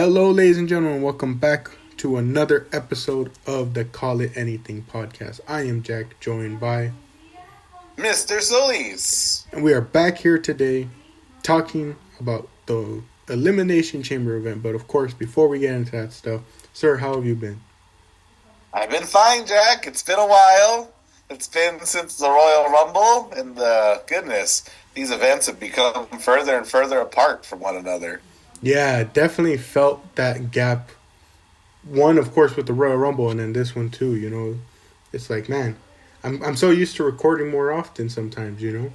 Hello, ladies and gentlemen. Welcome back to another episode of the Call It Anything podcast. I am Jack, joined by Mr. Solis. and we are back here today talking about the Elimination Chamber event. But of course, before we get into that stuff, sir, how have you been? I've been fine, Jack. It's been a while. It's been since the Royal Rumble, and goodness, these events have become further and further apart from one another. Yeah, definitely felt that gap. One, of course, with the Royal Rumble, and then this one too. You know, it's like, man, I'm so used to recording more often sometimes. You know.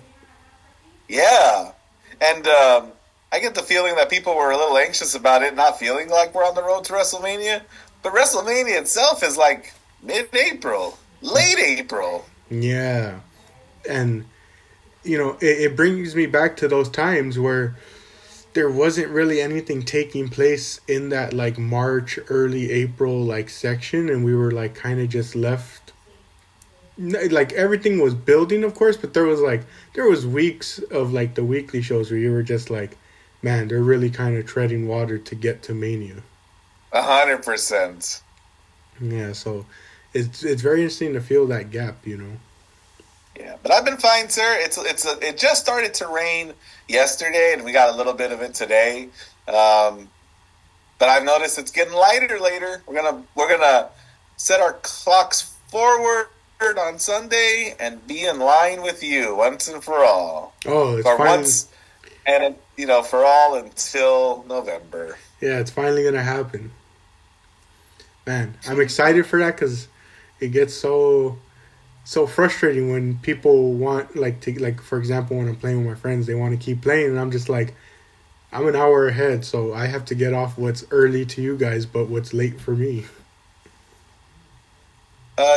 Yeah, and I get the feeling that people were a little anxious about it, not feeling like we're on the road to WrestleMania. But WrestleMania itself is like mid-April, late April. Yeah, and you know, it brings me back to those times where there wasn't really anything taking place in that like March, early April like section, and we were like kind of just left. Like everything was building, of course, but there was weeks of like the weekly shows where you were just like, man, they're really kind of treading water to get to Mania. 100%. Yeah, so it's very interesting to feel that gap, you know. Yeah, but I've been fine, sir. It just started to rain yesterday, and we got a little bit of it today. But I've noticed it's getting lighter later. We're gonna set our clocks forward on Sunday and be in line with you once and for all. Oh, it's for finally, once, and for all until November. yeah, it's finally gonna happen. Man, I'm excited for that because it gets so frustrating when people want like for example, when I'm playing with my friends, they want to keep playing, and I'm just like, I'm an hour ahead, so I have to get off what's early to you guys, but what's late for me.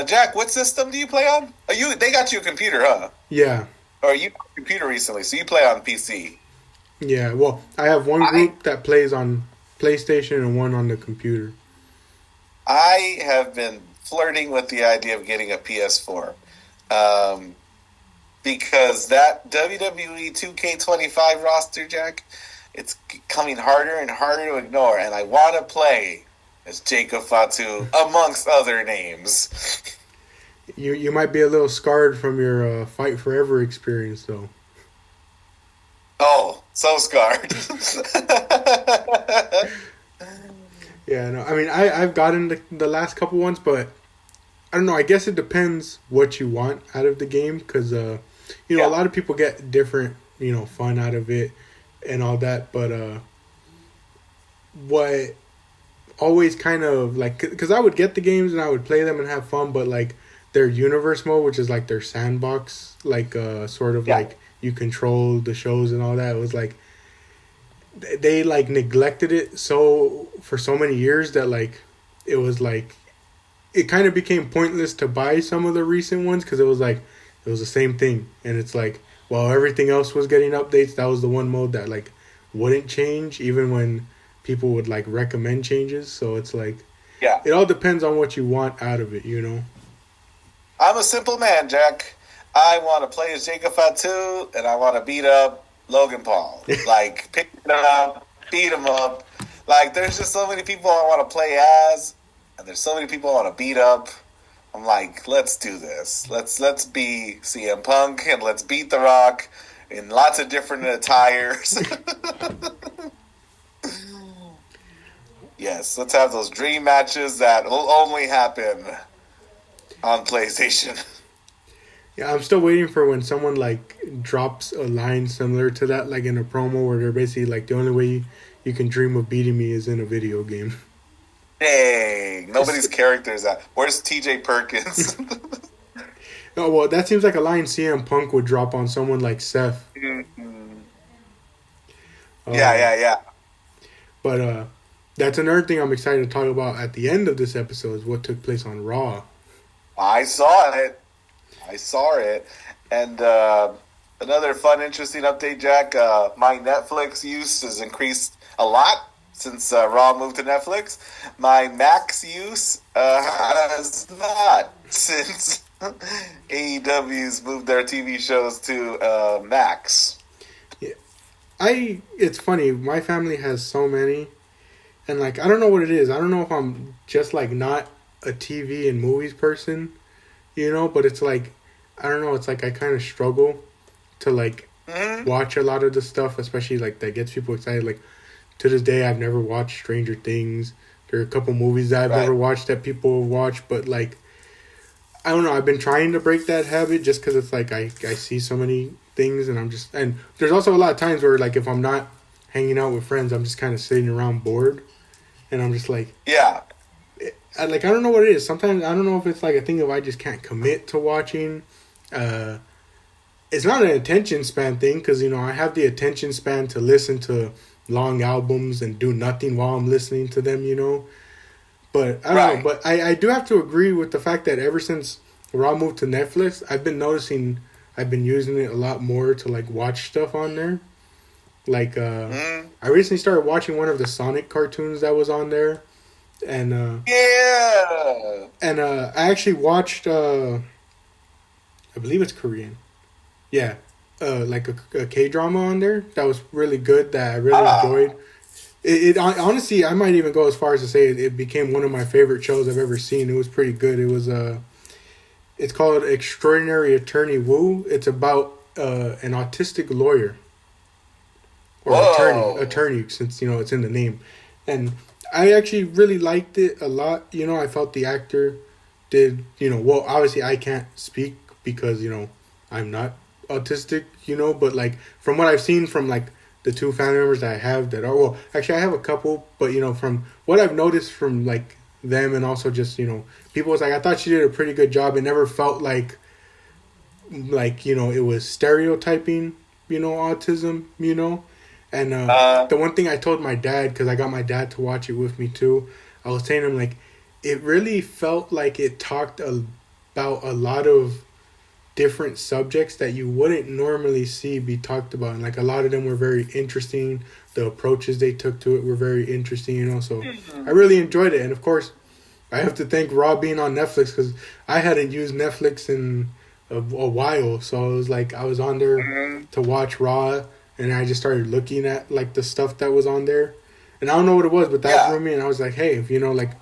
Jack, what system do you play on? They got you a computer, huh? Yeah, Or you got a computer recently, so you play on PC. yeah. Well, I have one group that plays on PlayStation and one on the computer. I have been flirting with the idea of getting a PS4 because that WWE 2K25 roster, Jack, it's coming harder and harder to ignore, and I want to play as Jacob Fatu, amongst other names. You might be a little scarred from your Fight Forever experience, though. Oh, so scarred. Yeah, no, I mean, I've gotten the last couple ones, but I don't know. I guess it depends what you want out of the game, because a lot of people get different, fun out of it and all that. But what always kind of like, because I would get the games and I would play them and have fun, but like their universe mode, which is like their sandbox, like sort of like you control the shows and all that, it was like they like neglected it for so many years that like it was like it kind of became pointless to buy some of the recent ones, because it was the same thing, and it's like while everything else was getting updates, that was the one mode that like wouldn't change even when people would like recommend changes. So it's like, yeah, it all depends on what you want out of it, you know. I'm a simple man, Jack. I want to play as Jacob Fatu, and I want to beat up Logan Paul. Like, pick him up, beat him up. Like, there's just so many people I want to play as, and there's so many people I want to beat up. I'm like, let's do this. Let's be CM Punk, and let's beat The Rock in lots of different attires. Yes, let's have those dream matches that will only happen on PlayStation. Yeah, I'm still waiting for when someone like drops a line similar to that, like in a promo where they're basically like, the only way you can dream of beating me is in a video game. Dang, nobody's character is that. Where's TJ Perkins? Oh, well, that seems like a line CM Punk would drop on someone like Seth. Mm-hmm. Yeah. But that's another thing I'm excited to talk about at the end of this episode, is what took place on Raw. I saw it. And another fun, interesting update, Jack. My Netflix use has increased a lot since Raw moved to Netflix. My Max use has not, since AEW's moved their TV shows to Max. Yeah. It's funny. My family has so many, And like I don't know what it is. I don't know if I'm just like not a TV and movies person, but it's like I don't know, it's like I kind of struggle to like watch a lot of the stuff, especially like that gets people excited. Like to this day I've never watched Stranger Things. There are a couple movies that I've never watched that people watch, but like I don't know, I've been trying to break that habit just because it's like I see so many things and there's also a lot of times where like if I'm not hanging out with friends, I'm just kind of sitting around bored. And I'm just like, I don't know what it is. Sometimes I don't know if it's like a thing of I just can't commit to watching. It's not an attention span thing because, I have the attention span to listen to long albums and do nothing while I'm listening to them, But I don't know. But I do have to agree with the fact that ever since Raw moved to Netflix, I've been noticing I've been using it a lot more to like watch stuff on there. Like, I recently started watching one of the Sonic cartoons that was on there. And, I actually watched, I believe it's Korean. Yeah. Like a K-drama on there that was really good that I really enjoyed. It honestly, I might even go as far as to say it became one of my favorite shows I've ever seen. It was pretty good. It was, it's called Extraordinary Attorney Woo. It's about, an autistic lawyer. Or attorney, since it's in the name, and I actually really liked it a lot. I felt the actor did. Well, obviously I can't speak because I'm not autistic. But like from what I've seen from like the two family members that I have that are actually I have a couple, but from what I've noticed from like them and also just people was like I thought she did a pretty good job. It never felt like it was stereotyping autism. And the one thing I told my dad, because I got my dad to watch it with me too, I was saying to him, like, it really felt like it talked about a lot of different subjects that you wouldn't normally see be talked about. And, like, a lot of them were very interesting. The approaches they took to it were very interesting, So I really enjoyed it. And, of course, I have to thank Raw being on Netflix because I hadn't used Netflix in a while. So I was like, I was on there to watch Raw. And I just started looking at, like, the stuff that was on there. And I don't know what it was, but that drew me. And I was like, hey, this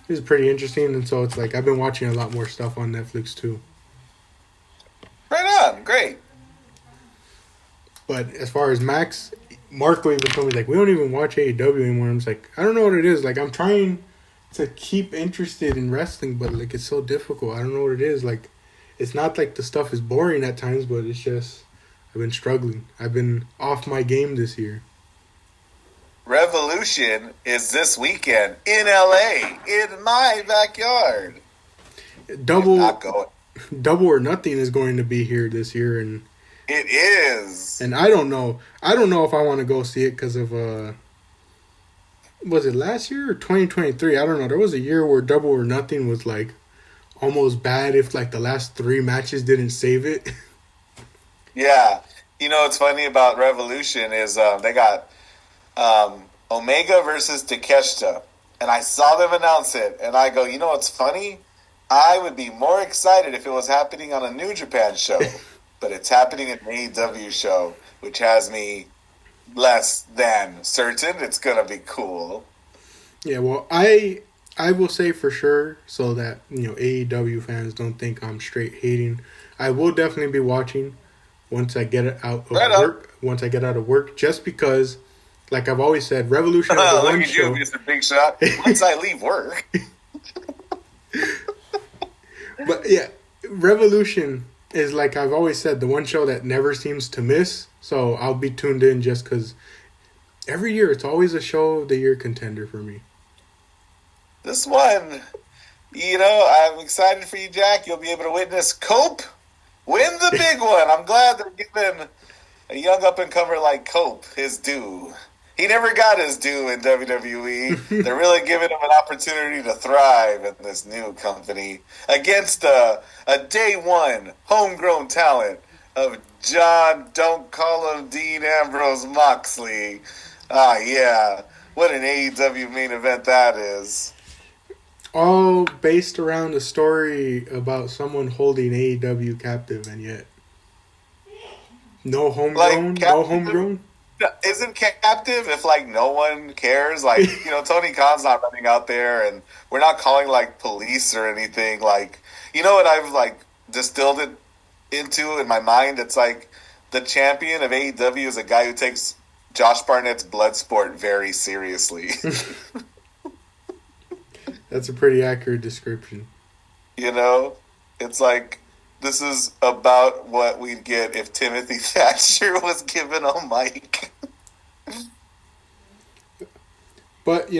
is pretty interesting. And so it's like, I've been watching a lot more stuff on Netflix, too. Right on. Great. But as far as Max, Marco even told me, like, we don't even watch AEW anymore. I'm just like, I don't know what it is. Like, I'm trying to keep interested in wrestling, but, like, it's so difficult. I don't know what it is. Like, it's not like the stuff is boring at times, but it's just... I've been struggling. I've been off my game this year. Revolution is this weekend in LA, in my backyard. Double or Nothing is going to be here this year, and it is. And I don't know if I want to go see it because of was it last year or 2023? I don't know. There was a year where Double or Nothing was like almost bad if like the last 3 matches didn't save it. Yeah. What's funny about Revolution is they got Omega versus Takeshita. And I saw them announce it. And I go, what's funny? I would be more excited if it was happening on a New Japan show. But it's happening at an AEW show, which has me less than certain it's going to be cool. Yeah, well, I will say for sure so that, AEW fans don't think I'm straight hating. I will definitely be watching once I get out of work. Once I get out of work, just because, like I've always said, Revolution is the one show. Look at you, Mr. Big Shot. Once I leave work. But yeah, Revolution is, like I've always said, the one show that never seems to miss. So I'll be tuned in just because every year it's always a show of the year contender for me. This one, I'm excited for you, Jack. You'll be able to witness Cope win the big one. I'm glad they're giving a young up-and-comer like Cope his due. He never got his due in WWE. They're really giving him an opportunity to thrive in this new company against a day one homegrown talent of John, don't call him Dean Ambrose Moxley. Yeah. What an AEW main event that is. All based around a story about someone holding AEW captive, and yet no homegrown. isn't captive if like no one cares? Like, Tony Khan's not running out there, and we're not calling like police or anything. Like, what I've like distilled it into in my mind? It's like the champion of AEW is a guy who takes Josh Barnett's blood sport very seriously. That's a pretty accurate description. It's like this is about what we'd get if Timothy Thatcher was given a mic. But,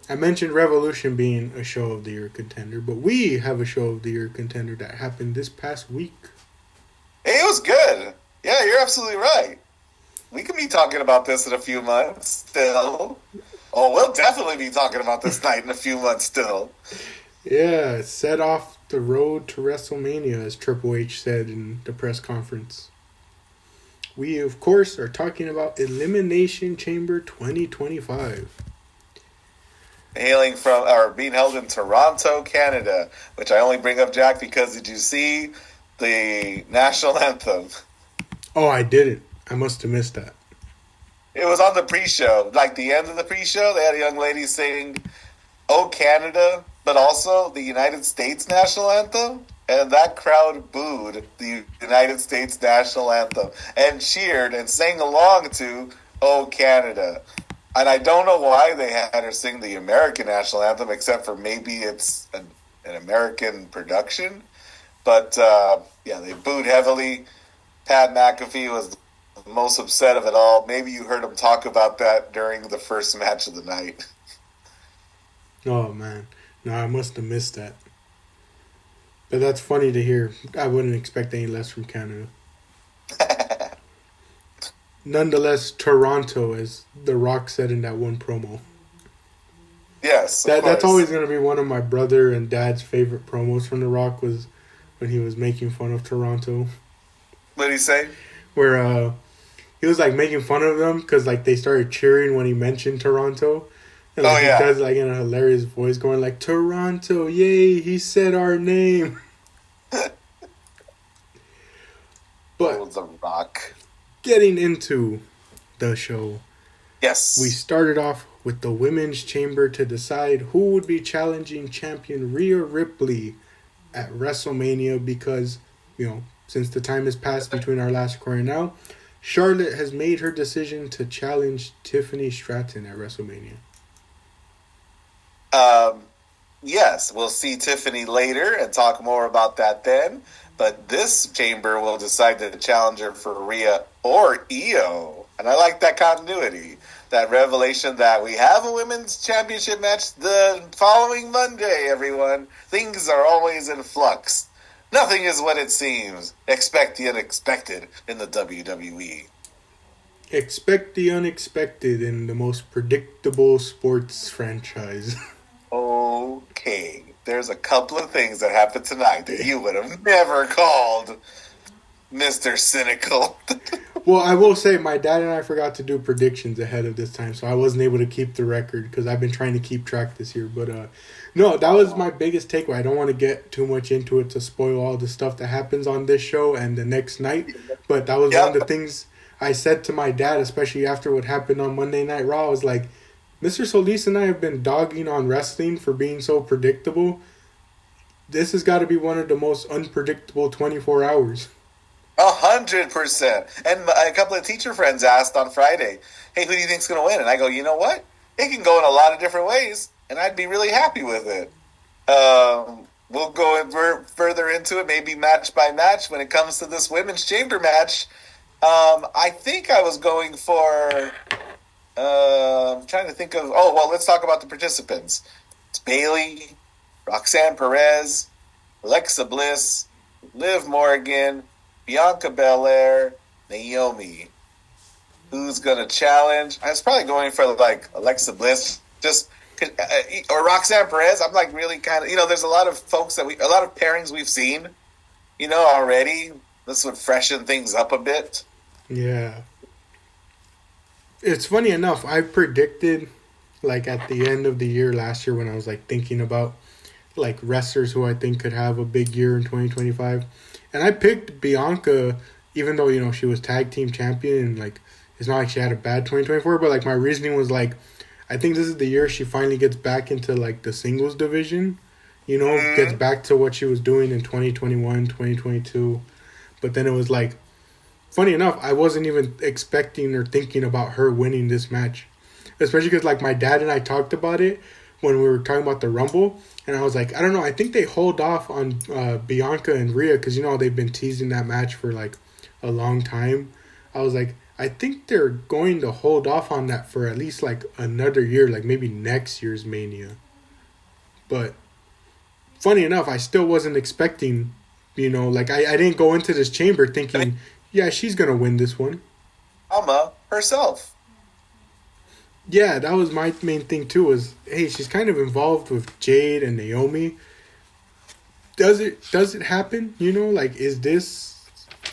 I mentioned Revolution being a show of the year contender, but we have a show of the year contender that happened this past week. Hey, it was good. Yeah, you're absolutely right. We can be talking about this in a few months still. Oh, we'll definitely be talking about this night in a few months still. Yeah, set off the road to WrestleMania, as Triple H said in the press conference. We, of course, are talking about Elimination Chamber 2025. Being held in Toronto, Canada, which I only bring up, Jack, because did you see the national anthem? Oh, I didn't. I must have missed that. It was on the pre-show. Like the end of the pre-show, they had a young lady sing, "Oh, Canada," but also the United States national anthem. And that crowd booed the United States national anthem and cheered and sang along to "Oh, Canada." And I don't know why they had her sing the American national anthem, except for maybe it's an American production. But, they booed heavily. Pat McAfee was the most upset of it all. Maybe you heard him talk about that during the first match of the night. Oh, man. No, I must have missed that. But that's funny to hear. I wouldn't expect any less from Canada. Nonetheless, Toronto, as The Rock said in that one promo. Yes, that's always going to be one of my brother and dad's favorite promos from The Rock, was when he was making fun of Toronto. What did he say? Where he was like making fun of them because like they started cheering when he mentioned Toronto. And he does like in a hilarious voice going like, "Toronto, yay, he said our name." But The Rock. Getting into the show. Yes. We started off with the Women's Chamber to decide who would be challenging champion Rhea Ripley at WrestleMania because, since the time has passed between our last recording now, Charlotte has made her decision to challenge Tiffany Stratton at WrestleMania. Yes, we'll see Tiffany later and talk more about that then. But this chamber will decide the challenger for Rhea or Io. And I like that continuity. That revelation that we have a women's championship match the following Monday, everyone. Things are always in flux. Nothing is what it seems. Expect the unexpected in the WWE. Expect the unexpected in the most predictable sports franchise. Okay. There's a couple of things that happened tonight that you would have never called, Mr. Cynical. Well, I will say my dad and I forgot to do predictions ahead of this time, so I wasn't able to keep the record because I've been trying to keep track this year. But no, that was my biggest takeaway. I don't want to get too much into it to spoil all the stuff that happens on this show and the next night. But that was one of the things I said to my dad, especially after what happened on Monday Night Raw. I was like, Mr. Solis and I have been dogging on wrestling for being so predictable. This has got to be one of the most unpredictable 24 hours. 100%. And a couple of teacher friends asked on Friday, "Hey, who do you think's going to win?" And I go, you know what? It can go in a lot of different ways, and I'd be really happy with it. We'll go further into it, maybe match by match when it comes to this women's chamber match. I think I was going for... I'm trying to think of... Oh, well, let's talk about the participants. It's Bayley, Roxanne Perez, Alexa Bliss, Liv Morgan, Bianca Belair, Naomi. Who's going to challenge? I was probably going for, Alexa Bliss. Or Roxanne Perez. I'm, really kind of... there's a lot of folks a lot of pairings we've seen, already. This would freshen things up a bit. Yeah. It's funny enough, I predicted, at the end of the year last year when I was, thinking about, wrestlers who I think could have a big year in 2025. And I picked Bianca, even though, she was tag team champion and, it's not like she had a bad 2024, but like my reasoning was like, I think this is the year she finally gets back into like the singles division, gets back to what she was doing in 2021, 2022. But then it was like, funny enough, I wasn't even expecting or thinking about her winning this match. Especially because like my dad and I talked about it when we were talking about the Rumble. And I was like, I don't know, I think they hold off on Bianca and Rhea because, they've been teasing that match for like a long time. I was like, I think they're going to hold off on that for at least like another year, like maybe next year's Mania. But funny enough, I still wasn't expecting, like I didn't go into this chamber thinking, yeah, she's going to win this one. Alma herself. Yeah, that was my main thing too, was, hey, she's kind of involved with Jade and Naomi. Does it happen? Like, is this,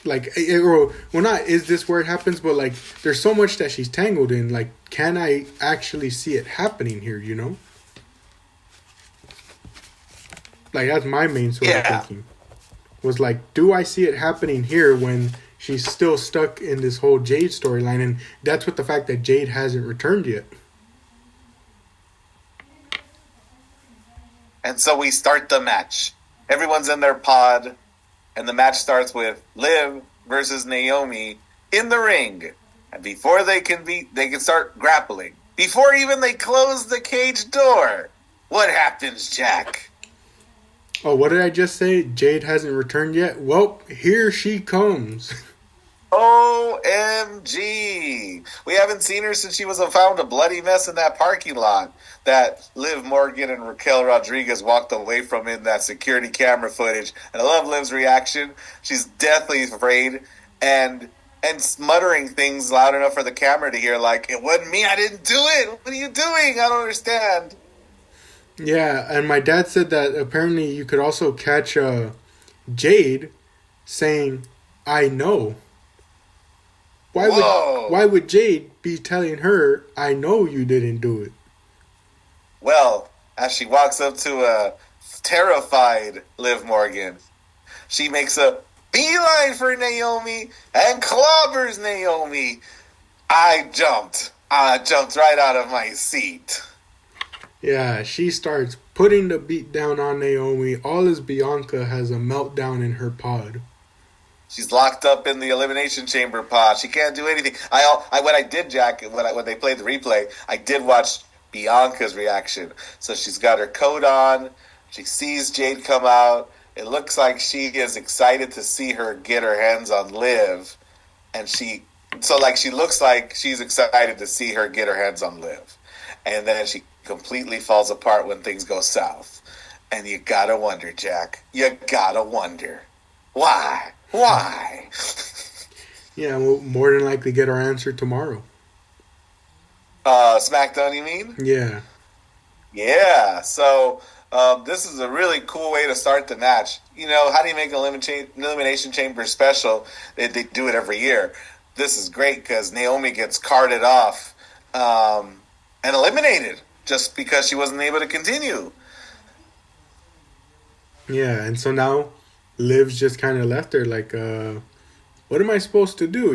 like, or, well, not is this where it happens, but, like, there's so much that she's tangled in. Like, can I actually see it happening here, Like, that's my main sort of thinking. Was, like, do I see it happening here when she's still stuck in this whole Jade storyline? And that's with the fact that Jade hasn't returned yet. And so we start the match. Everyone's in their pod, and the match starts with Liv versus Naomi in the ring. And before they can start grappling. Before even they close the cage door. What happens, Jack? Oh, what did I just say? Jade hasn't returned yet? Well, here she comes. OMG. We haven't seen her since she was found a bloody mess in that parking lot that Liv Morgan and Raquel Rodriguez walked away from in that security camera footage. And I love Liv's reaction. She's deathly afraid and muttering things loud enough for the camera to hear, like, it wasn't me, I didn't do it. What are you doing? I don't understand. Yeah, and my dad said that apparently you could also catch Jade saying, I know. Why would Jade be telling her, I know you didn't do it? Well, as she walks up to a terrified Liv Morgan, she makes a beeline for Naomi and clobbers Naomi. I jumped right out of my seat. Yeah, she starts putting the beat down on Naomi. All as Bianca has a meltdown in her pod. She's locked up in the Elimination Chamber pod. She can't do anything. When I did, Jack, when they played the replay, I did watch Bianca's reaction. So she's got her coat on. She sees Jade come out. It looks like she is excited to see her get her hands on Liv. And she looks like she's excited to see her get her hands on Liv. And then she completely falls apart when things go south. And you gotta wonder, Jack. You gotta wonder. Why? Why? Yeah, we'll more than likely get our answer tomorrow. SmackDown, you mean? Yeah. Yeah, so this is a really cool way to start the match. How do you make an Elimination Chamber special? They do it every year. This is great because Naomi gets carted off and eliminated just because she wasn't able to continue. Yeah, and so now Liv's just kind of left her like, what am I supposed to do,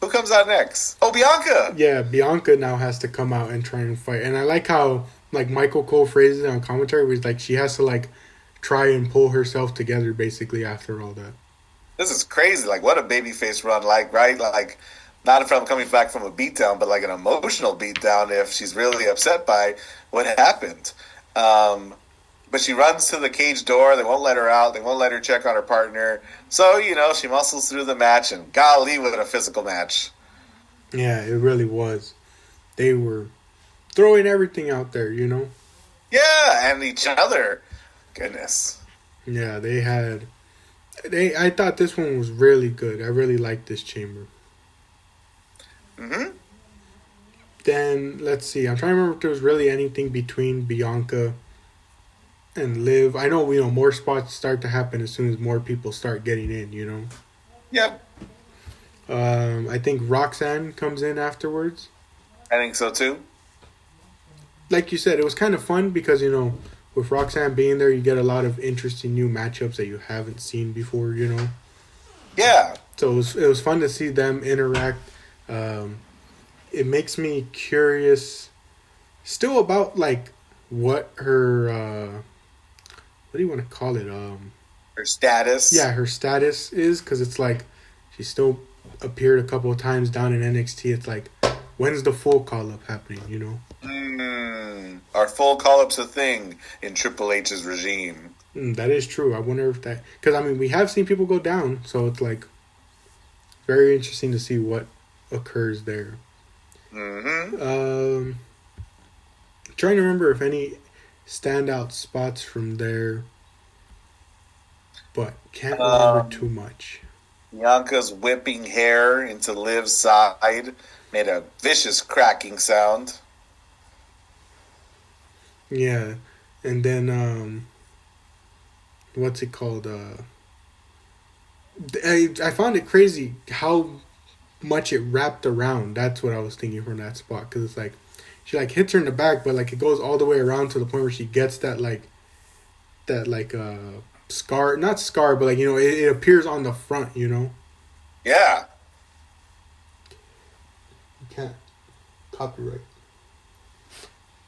Who comes out next? Oh, Bianca! Yeah, Bianca now has to come out and try and fight. And I like how, like, Michael Cole phrases it on commentary, where he's like, she has to, like, try and pull herself together, basically, after all that. This is crazy. Like, what a babyface run, like, right? Like, not from coming back from a beatdown, but, like, an emotional beatdown if she's really upset by what happened. But she runs to the cage door. They won't let her out. They won't let her check on her partner. So, she muscles through the match, and golly, what a physical match. Yeah, it really was. They were throwing everything out there, Yeah, and each other. Goodness. Yeah, I thought this one was really good. I really liked this chamber. Mm-hmm. Then, let's see. I'm trying to remember if there was really anything between Bianca and Liv. I know, more spots start to happen as soon as more people start getting in, Yep. I think Roxanne comes in afterwards. I think so, too. Like you said, it was kind of fun because, with Roxanne being there, you get a lot of interesting new matchups that you haven't seen before, Yeah. So it was fun to see them interact. It makes me curious still about like what her what do you want to call it? Her status. Yeah, her status is, because it's like she still appeared a couple of times down in NXT. It's like, when's the full call up happening? You know? Are full call ups a thing in Triple H's regime? That is true. I wonder if that, because I mean we have seen people go down, so it's like very interesting to see what occurs there. Trying to remember if any standout spots from there, but can't remember too much. Bianca's whipping hair into Liv's side made a vicious cracking sound. Yeah, and then what's it called? I found it crazy how much it wrapped around. That's what I was thinking from that spot, because it's like she like hits her in the back, but like it goes all the way around to the point where she gets that scar, not scar, but like, you know, it appears on the front, you know. Yeah. You can't copyright.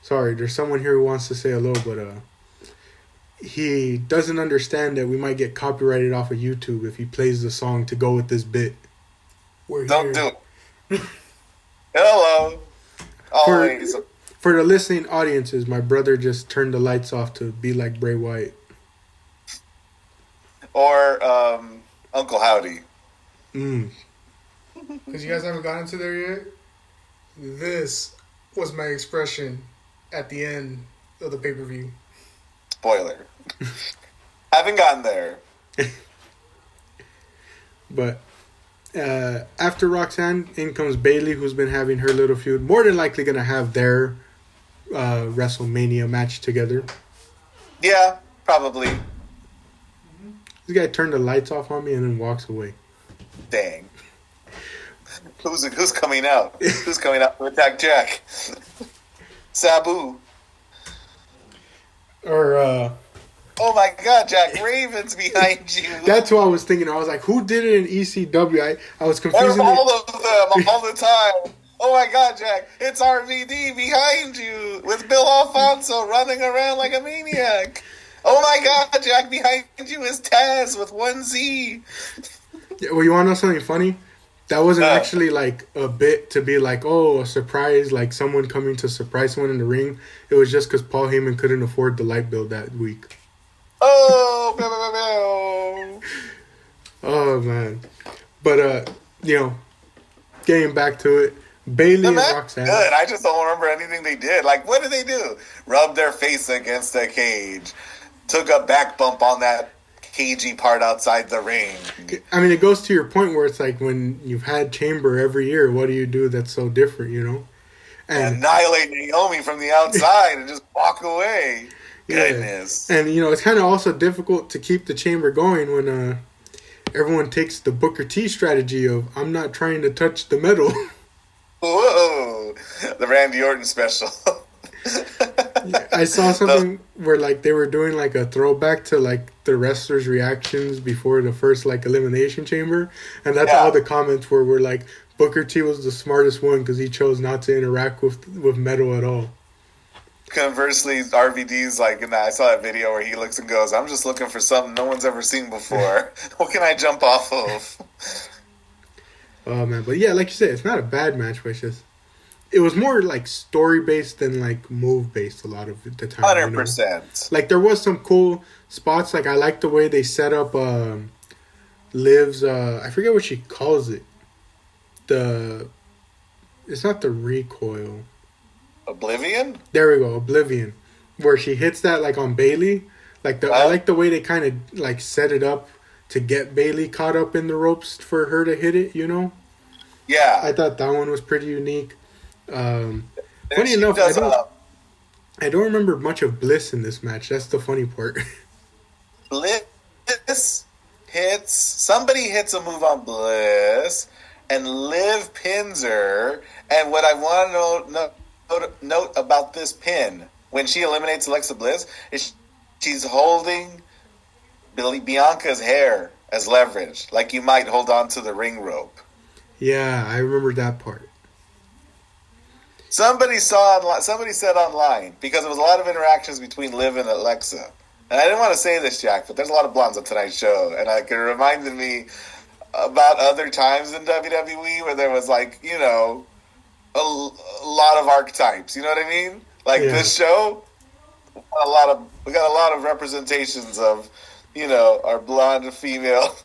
Sorry, there's someone here who wants to say hello, but he doesn't understand that we might get copyrighted off of YouTube if he plays the song to go with this bit. Don't do it. Hello. Always. For the listening audiences, my brother just turned the lights off to be like Bray Wyatt. Or Uncle Howdy. Because you guys haven't gotten to there yet. This was my expression at the end of the pay-per-view. Spoiler. Haven't gotten there. But after Roxanne, in comes Bayley, who's been having her little feud. More than likely going to have their WrestleMania match together. Yeah, probably. This guy turned the lights off on me and then walks away. Dang. Who's coming out? Who's coming out to attack Jack? Sabu. Or oh my God, Jack Raven's behind you. That's what I was thinking. I was like, who did it in ECW? I was confusing all of them all the time. Oh my God, Jack! It's RVD behind you with Bill Alfonso running around like a maniac. Oh my God, Jack! Behind you is Taz with 1Z. Yeah, well, you want to know something funny? That wasn't actually like a bit to be like, oh, a surprise, like someone coming to surprise someone in the ring. It was just because Paul Heyman couldn't afford the light bill that week. Oh, oh man! But you know, getting back to it, Bayley and Roxanne. Good. I just don't remember anything they did. Like, what did they do? Rub their face against the cage. Took a back bump on that cagey part outside the ring. I mean, it goes to your point where it's like when you've had Chamber every year, what do you do that's so different, you know? And annihilate Naomi from the outside and just walk away. Yeah. Goodness. And, you know, it's kind of also difficult to keep the Chamber going when everyone takes the Booker T strategy of, I'm not trying to touch the metal. Whoa. The Randy Orton special. I saw something where like they were doing like a throwback to like the wrestlers' reactions before the first like Elimination Chamber, and that's all the comments were like Booker T was the smartest one because he chose not to interact with metal at all. Conversely, RVD's like, and I saw that video where he looks and goes, "I'm just looking for something no one's ever seen before. What can I jump off of?" Oh man, but yeah, like you said, it's not a bad match, but it's just. It was more like story based than like move based a lot of the time. 100%. You know? Like there was some cool spots. Like I like the way they set up Liv's. I forget what she calls it. It's not the recoil. Oblivion. There we go, Oblivion, where she hits that like on Bayley. Like I like the way they kind of like set it up to get Bayley caught up in the ropes for her to hit it. You know. Yeah. I thought that one was pretty unique. Funny enough, I don't remember much of Bliss in this match. That's the funny part. Bliss somebody hits a move on Bliss, and Liv pins her. And what I want to note about this pin, when she eliminates Alexa Bliss, is she's holding Bianca's hair as leverage, like you might hold on to the ring rope. Yeah, I remember that part. Somebody said online, because there was a lot of interactions between Liv and Alexa. And I didn't want to say this, Jack, but there's a lot of blondes on tonight's show, and it reminded me about other times in WWE where there was like, you know, a lot of archetypes. You know what I mean? Like this show, we got a lot of representations of, you know, our blonde female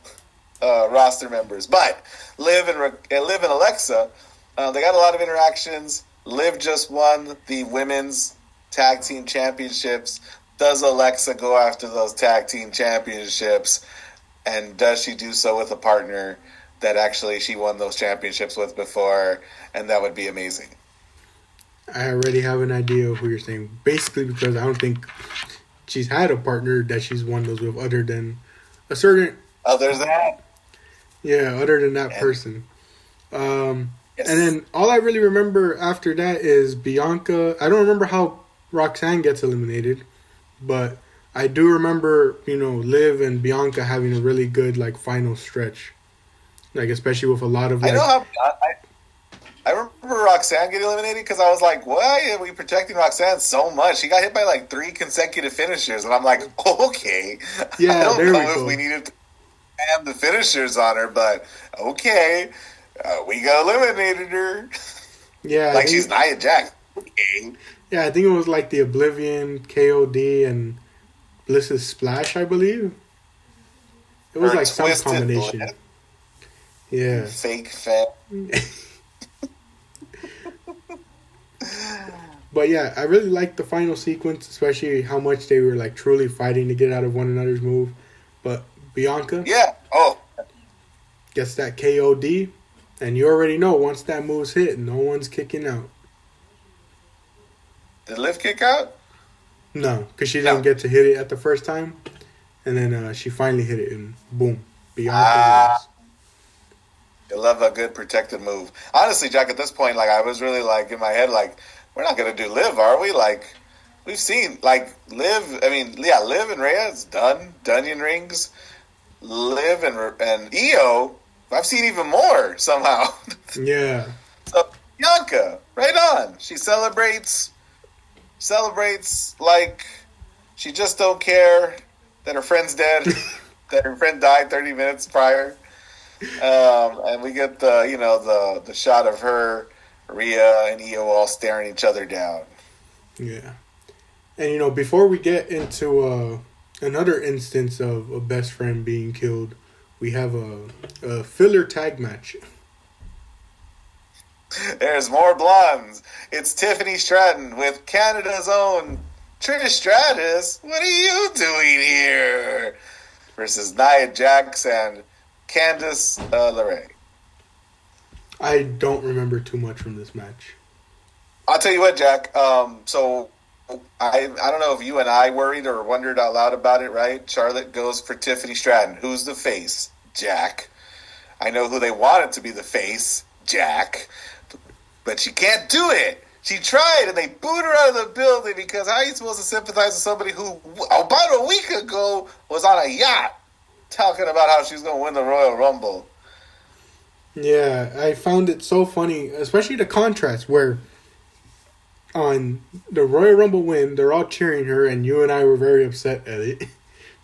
roster members. But Liv and Alexa, they got a lot of interactions. Liv just won the women's tag team championships. Does Alexa go after those tag team championships? And does she do so with a partner that actually she won those championships with before? And that would be amazing. I already have an idea of who you're saying. Basically, because I don't think she's had a partner that she's won those with other than a certain... Other than that? Yeah, other than that person. Yes. And then all I really remember after that is Bianca. I don't remember how Roxanne gets eliminated, but I do remember, you know, Liv and Bianca having a really good, like, final stretch. Like, especially with a lot of, like... I remember Roxanne getting eliminated because I was like, why are we protecting Roxanne so much? She got hit by, like, 3 consecutive finishers, and I'm like, okay. Yeah, I don't know if we needed to ban the finishers on her, but okay. We got eliminated her. Yeah. Like, she's Nia Jax. Okay. Yeah, I think it was, like, the Oblivion, KOD, and... Bliss's Splash, I believe. It was like some combination. Bliss. Yeah. Fake fan. But yeah, I really liked the final sequence, especially how much they were like truly fighting to get out of one another's move. But Bianca, gets that KOD, and you already know once that move's hit, no one's kicking out. Did Liv kick out? No, because she didn't get to hit it at the first time. And then she finally hit it, and boom. Bianca wins. I love a good protected move. Honestly, Jack, at this point, like, I was really, like, in my head, like, we're not going to do Liv, are we? Like, we've seen, like, Liv and Rhea's done. Dunyan rings. Liv and Io, I've seen even more, somehow. Yeah. So, Bianca, right on. She celebrates like she just don't care that her friend's dead, that her friend died 30 minutes prior. And we get the shot of her, Rhea, and Io all staring each other down. Yeah. And, you know, before we get into another instance of a best friend being killed, we have a filler tag match. There's more blondes. It's Tiffany Stratton with Canada's own Trish Stratus. What are you doing here? Versus Nia Jax and Candice LeRae. I don't remember too much from this match. I'll tell you what, Jack. So I don't know if you and I worried or wondered out loud about it, right? Charlotte goes for Tiffany Stratton. Who's the face? Jack. I know who they wanted to be the face. Jack. But she can't do it. She tried, and they booed her out of the building because how are you supposed to sympathize with somebody who, about a week ago, was on a yacht talking about how she's going to win the Royal Rumble? Yeah, I found it so funny, especially the contrast where on the Royal Rumble win, they're all cheering her, and you and I were very upset at it.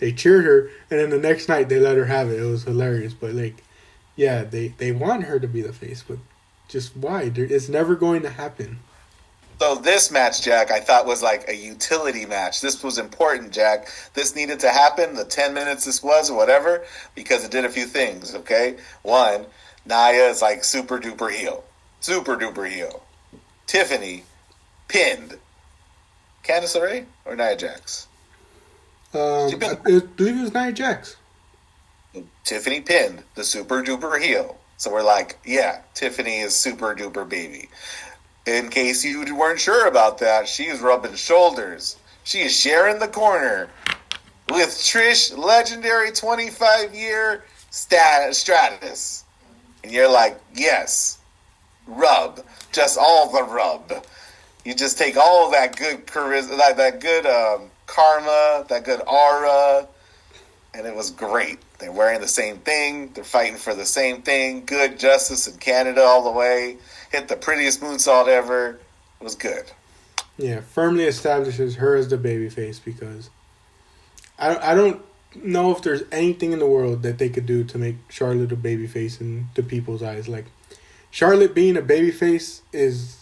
They cheered her, and then the next night they let her have it. It was hilarious. But, like, yeah, they want her to be the face, but just why? It's never going to happen. So this match, Jack, I thought was like a utility match. This was important, Jack. This needed to happen, the 10 minutes this was or whatever, because it did a few things, okay? One, Nia is like super duper heel. Super duper heel. Tiffany pinned. Candice LeRae or Nia Jax? I believe it was Nia Jax. Tiffany pinned the super duper heel. So we're like, yeah, Tiffany is super duper baby. In case you weren't sure about that, she is rubbing shoulders. She is sharing the corner with Trish, legendary 25-year Stratus. And you're like, yes, rub. Just all the rub. You just take all that good charisma, that good karma, that good aura, and it was great. They're wearing the same thing. They're fighting for the same thing. Good justice in Canada all the way. Hit the prettiest moonsault ever. It was good. Yeah, firmly establishes her as the babyface because I don't know if there's anything in the world that they could do to make Charlotte a babyface in the people's eyes. Like, Charlotte being a babyface is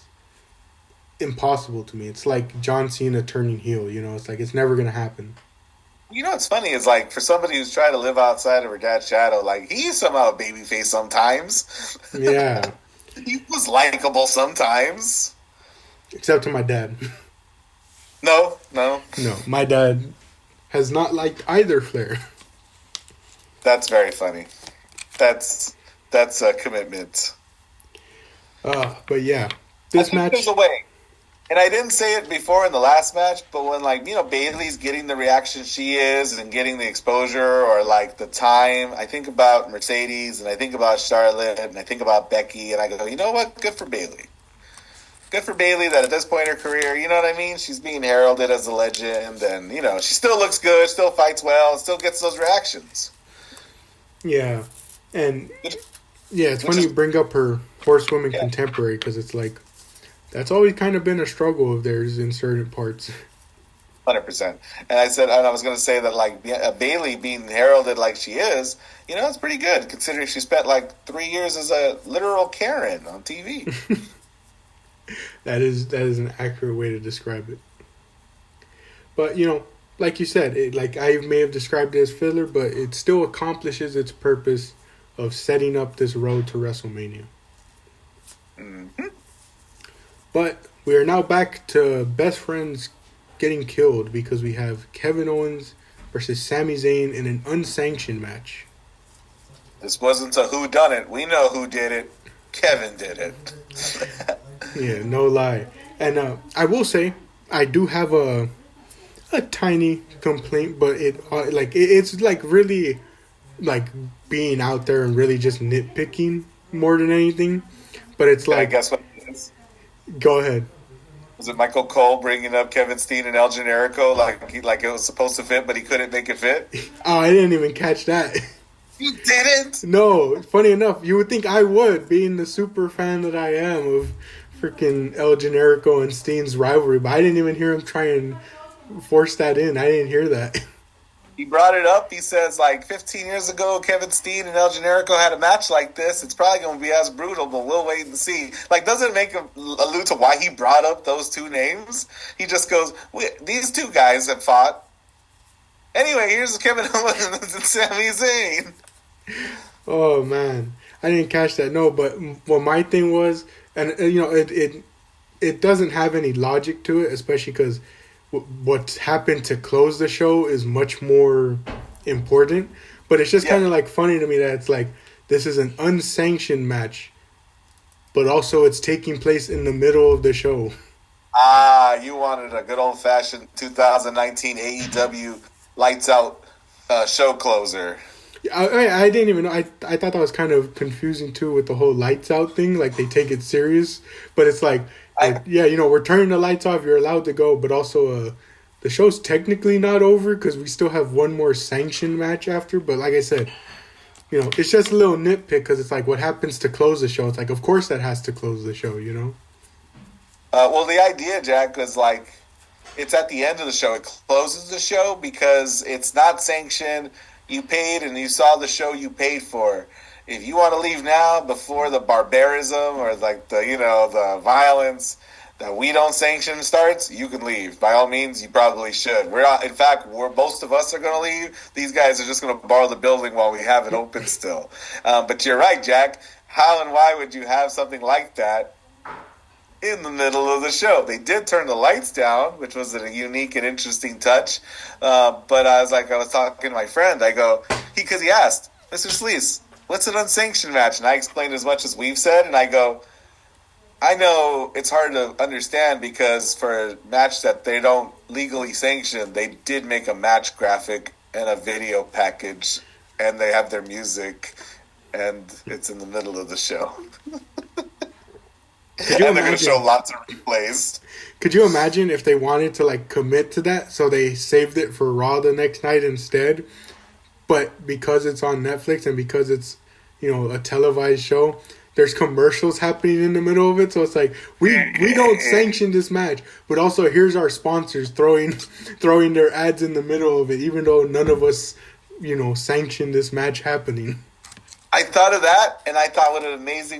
impossible to me. It's like John Cena turning heel, you know? It's like, it's never going to happen. You know what's funny is, like, for somebody who's trying to live outside of her dad's shadow, like, he's somehow a babyface sometimes. Yeah. He was likable sometimes. Except to my dad. No. No, my dad has not liked either Flair. That's very funny. That's a commitment. But yeah, this match. There's a way. And I didn't say it before in the last match, but when, like, you know, Bayley's getting the reaction she is and getting the exposure or, like, the time, I think about Mercedes and I think about Charlotte and I think about Becky and I go, you know what? Good for Bayley. Good for Bayley that at this point in her career, you know what I mean? She's being heralded as a legend and, you know, she still looks good, still fights well, still gets those reactions. Yeah. And, yeah, it's funny you bring up her horsewoman contemporary because it's like, that's always kind of been a struggle of theirs in certain parts. 100%. And I was going to say that, like, Bayley being heralded like she is, you know, it's pretty good considering she spent like 3 years as a literal Karen on TV. That is an accurate way to describe it. But, you know, like you said, like I may have described it as filler, but it still accomplishes its purpose of setting up this road to WrestleMania. Mm-hmm. But we are now back to best friends getting killed because we have Kevin Owens versus Sami Zayn in an unsanctioned match. This wasn't a whodunit. We know who did it. Kevin did it. Yeah, no lie. And I will say, I do have a tiny complaint, but it's like really like being out there and really just nitpicking more than anything. But it's like, I guess what it is. Go ahead. Was it Michael Cole bringing up Kevin Steen and El Generico like it was supposed to fit, but he couldn't make it fit? Oh, I didn't even catch that. You didn't? No, funny enough, you would think I would, being the super fan that I am of freaking El Generico and Steen's rivalry, but I didn't even hear him try and force that in. I didn't hear that. He brought it up. He says, like, 15 years ago, Kevin Steen and El Generico had a match like this. It's probably going to be as brutal, but we'll wait and see. Like, doesn't make him allude to why he brought up those two names. He just goes, these two guys have fought. Anyway, here's Kevin Owens and Sami Zayn. Oh, man. I didn't catch that. No, but what my thing was, and you know, it doesn't have any logic to it, especially because what's happened to close the show is much more important. But it's just kind of like funny to me that it's like this is an unsanctioned match, but also it's taking place in the middle of the show. You wanted a good old fashioned 2019 AEW lights out show closer. I didn't even know. I thought that was kind of confusing too with the whole lights out thing. Like they take it serious, but it's like, you know, we're turning the lights off. You're allowed to go, but also the show's technically not over because we still have one more sanctioned match after. But like I said, you know, it's just a little nitpick because it's like what happens to close the show. It's like, of course that has to close the show, you know? Well, the idea, Jack, was like it's at the end of the show. It closes the show because it's not sanctioned. You paid and you saw the show you paid for. If you want to leave now before the barbarism or like the violence that we don't sanction starts, you can leave. By all means, you probably should. In fact, most of us are going to leave. These guys are just going to borrow the building while we have it open still. But you're right, Jack. How and why would you have something like that in the middle of the show? They did turn the lights down, which was a unique and interesting touch. But I was talking to my friend. I go, because he asked, Mr. Sleaze, what's an unsanctioned match? And I explained as much as we've said. And I go, I know it's hard to understand because for a match that they don't legally sanction, they did make a match graphic and a video package, and they have their music, and it's in the middle of the show. And they're going to show lots of replays. Could you imagine if they wanted to like commit to that, so they saved it for Raw the next night instead? but because it's on Netflix and because it's, a televised show, there's commercials happening in the middle of it. So it's like, we don't sanction this match, but also here's our sponsors throwing their ads in the middle of it, even though none of us, sanctioned this match happening. I thought of that, and I thought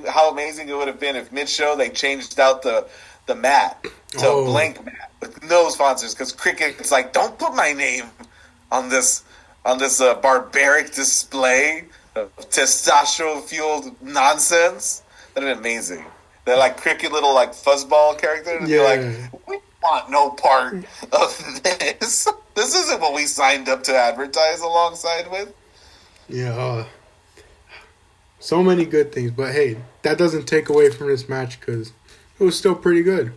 how amazing it would have been if mid-show they changed out the mat to a blank mat with no sponsors, because Cricket's like, don't put my name on this barbaric display of testosterone-fueled nonsense. That'd be amazing. They're like Cricket little like fuzzball character. And yeah. They're like, we want no part of this. This isn't what we signed up to advertise alongside with. Yeah. So many good things. But hey, that doesn't take away from this match because it was still pretty good.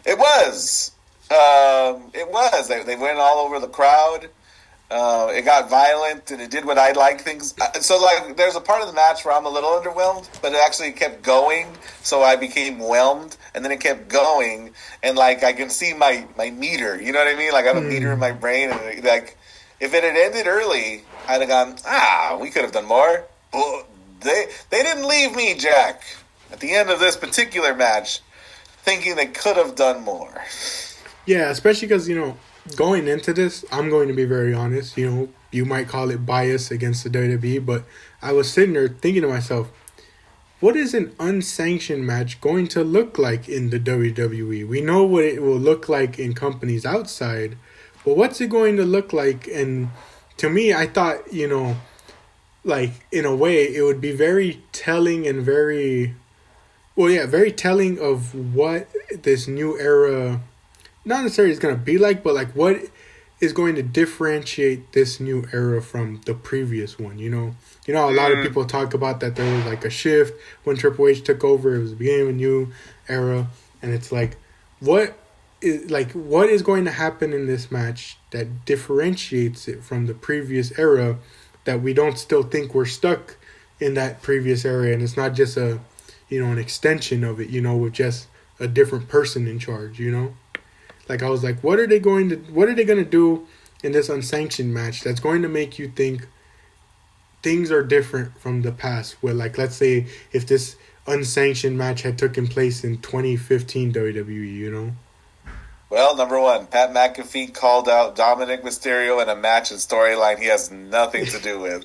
It was. They went all over the crowd. It got violent, and it did what I like things. So, like, there's a part of the match where I'm a little underwhelmed, but it actually kept going, so I became whelmed, and then it kept going, and, like, I can see my meter, you know what I mean? Like, I have a meter in my brain, and, like, if it had ended early, I'd have gone, we could have done more. But they didn't leave me, Jack, at the end of this particular match, thinking they could have done more. Yeah, especially because, going into this, I'm going to be very honest. You might call it bias against the WWE, but I was sitting there thinking to myself, what is an unsanctioned match going to look like in the WWE? We know what it will look like in companies outside, but what's it going to look like? And to me, I thought, like, in a way, it would be very telling and very telling of what this new era not necessarily is going to be like, but like what is going to differentiate this new era from the previous one, a lot of people talk about that there was like a shift when Triple H took over. It was the beginning of a new era, and it's like what is going to happen in this match that differentiates it from the previous era, that we don't still think we're stuck in that previous era, and it's not just an extension of it, with just a different person in charge, Like, I was like, what are they going to do in this unsanctioned match that's going to make you think things are different from the past? Where, like, let's say if this unsanctioned match had taken place in 2015 WWE, Well, number one, Pat McAfee called out Dominic Mysterio in a match and storyline he has nothing to do with.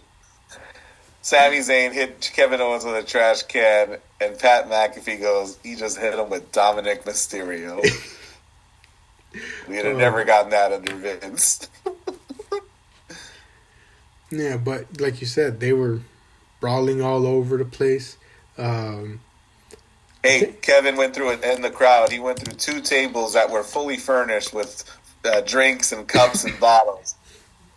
Sami Zayn hit Kevin Owens with a trash can, and Pat McAfee goes, he just hit him with Dominic Mysterio. We'd have never gotten that under Vince. Yeah, but like you said, they were brawling all over the place. Hey, Kevin went through it in the crowd. He went through 2 tables that were fully furnished with drinks and cups and bottles.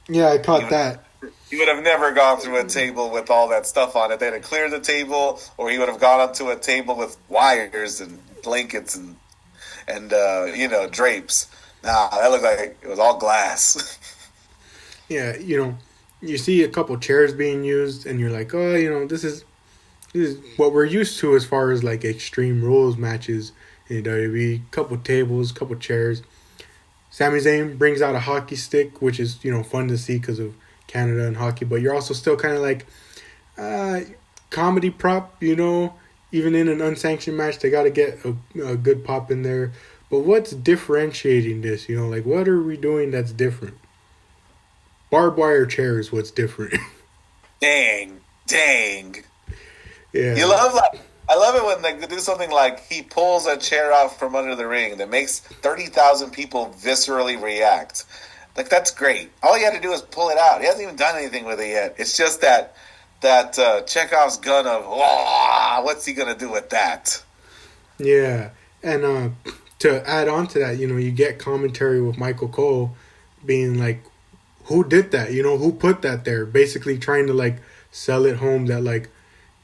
Yeah, I caught that. He would have never gone through a table with all that stuff on it. They'd have cleared the table, or he would have gone up to a table with wires and blankets and drapes. Nah, that looked like it was all glass. Yeah, you see a couple chairs being used, and you're like, oh, this is what we're used to as far as like Extreme Rules matches in WWE. Couple tables, couple chairs. Sami Zayn brings out a hockey stick, which is fun to see because of Canada and hockey. But you're also still kind of like comedy prop, Even in an unsanctioned match, they got to get a good pop in there. But what's differentiating this? Like, what are we doing that's different? Barbed wire chair is what's different. Dang. Yeah. I love it when they do something like he pulls a chair out from under the ring that makes 30,000 people viscerally react. Like, that's great. All he had to do is pull it out. He hasn't even done anything with it yet. It's just that Chekhov's gun of, what's he going to do with that? Yeah. And to add on to that, you get commentary with Michael Cole being like, who did that? Who put that there? Basically trying to, like, sell it home that, like,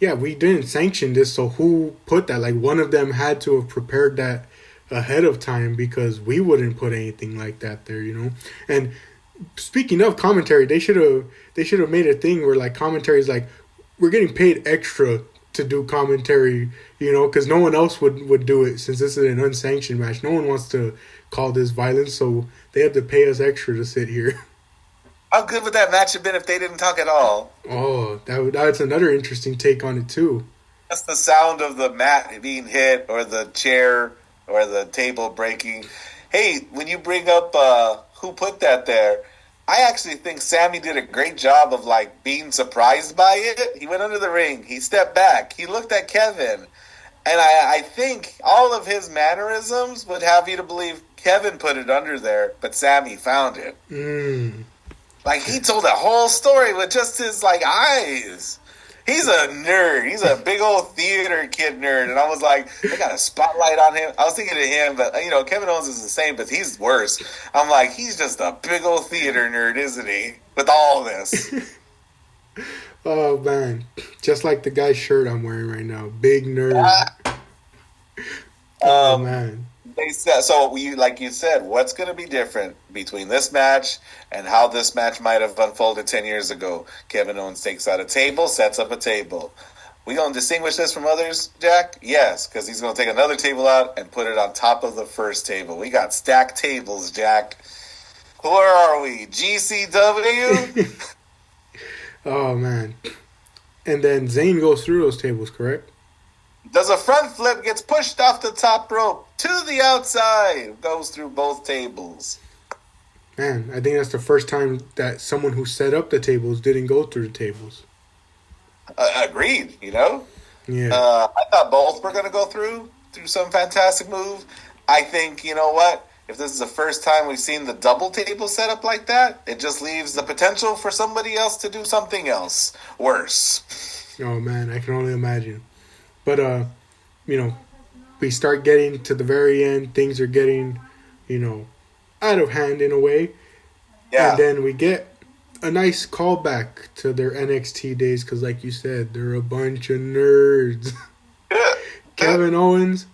yeah, we didn't sanction this, so who put that? Like, one of them had to have prepared that ahead of time because we wouldn't put anything like that there, And speaking of commentary, they should have made a thing where, like, commentary is like, we're getting paid extra to do commentary, because no one else would do it since this is an unsanctioned match. No one wants to call this violence, so they have to pay us extra to sit here. How good would that match have been if they didn't talk at all? Oh, that's another interesting take on it too. That's the sound of the mat being hit or the chair or the table breaking. Hey, when you bring up who put that there, I actually think Sammy did a great job of like being surprised by it. He went under the ring, he stepped back, he looked at Kevin, and I think all of his mannerisms would have you to believe Kevin put it under there, but Sammy found it. Like he told a whole story with just his like eyes. He's a nerd. He's a big old theater kid nerd. And I was like, they got a spotlight on him. I was thinking of him, but, you know, Kevin Owens is the same, but he's worse. I'm like, he's just a big old theater nerd, isn't he? With all this. Oh, man. Just like the guy's shirt I'm wearing right now. Big nerd. Oh, man. They said, so like you said, what's going to be different between this match and how this match might have unfolded 10 years ago? Kevin Owens takes out a table, sets up a table. We going to distinguish this from others, Jack? Yes, because he's going to take another table out and put it on top of the first table. We got stacked tables, Jack. Where are we? GCW? Oh, man. And then Zayn goes through those tables, correct? Does a front flip, gets pushed off the top rope to the outside, goes through both tables. Man, I think that's the first time that someone who set up the tables didn't go through the tables. Agreed, you know? Yeah. I thought both were going to go through some fantastic move. I think, you know what? If this is the first time we've seen the double table set up like that, it just leaves the potential for somebody else to do something else worse. Oh, man, I can only imagine. But, you know, we start getting to the very end. Things are getting, you know, out of hand in a way. Yeah. And then we get a nice callback to their NXT days because, like you said, they're a bunch of nerds. Kevin Owens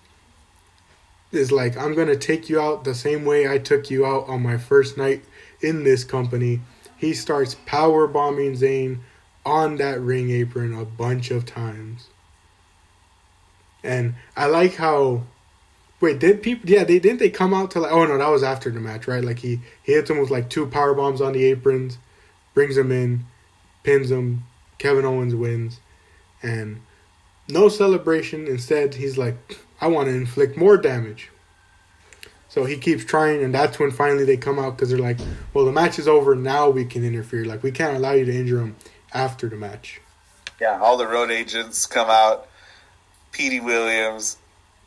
is like, I'm going to take you out the same way I took you out on my first night in this company. He starts power bombing Zayn on that ring apron a bunch of times. And I like how, didn't they come out to like, oh no, that was after the match, right? Like he hits him with like 2 power bombs on the aprons, brings him in, pins him, Kevin Owens wins, and no celebration. Instead, he's like, I want to inflict more damage. So he keeps trying, and that's when finally they come out because they're like, well, the match is over, now we can interfere. Like, we can't allow you to injure him after the match. Yeah, all the road agents come out. Petey Williams,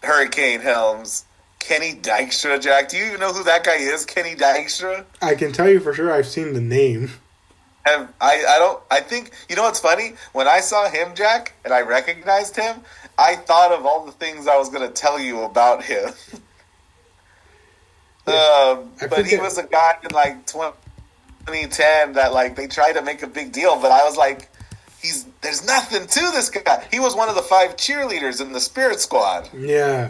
Hurricane Helms, Kenny Dykstra, Jack. Do you even know who that guy is, Kenny Dykstra? I can tell you for sure I've seen the name. I think, you know what's funny? When I saw him, Jack, and I recognized him, I thought of all the things I was going to tell you about him. But he was a guy in like 2010 that like they tried to make a big deal, but I was like, there's nothing to this guy. He was one of the 5 cheerleaders in the Spirit Squad. Yeah.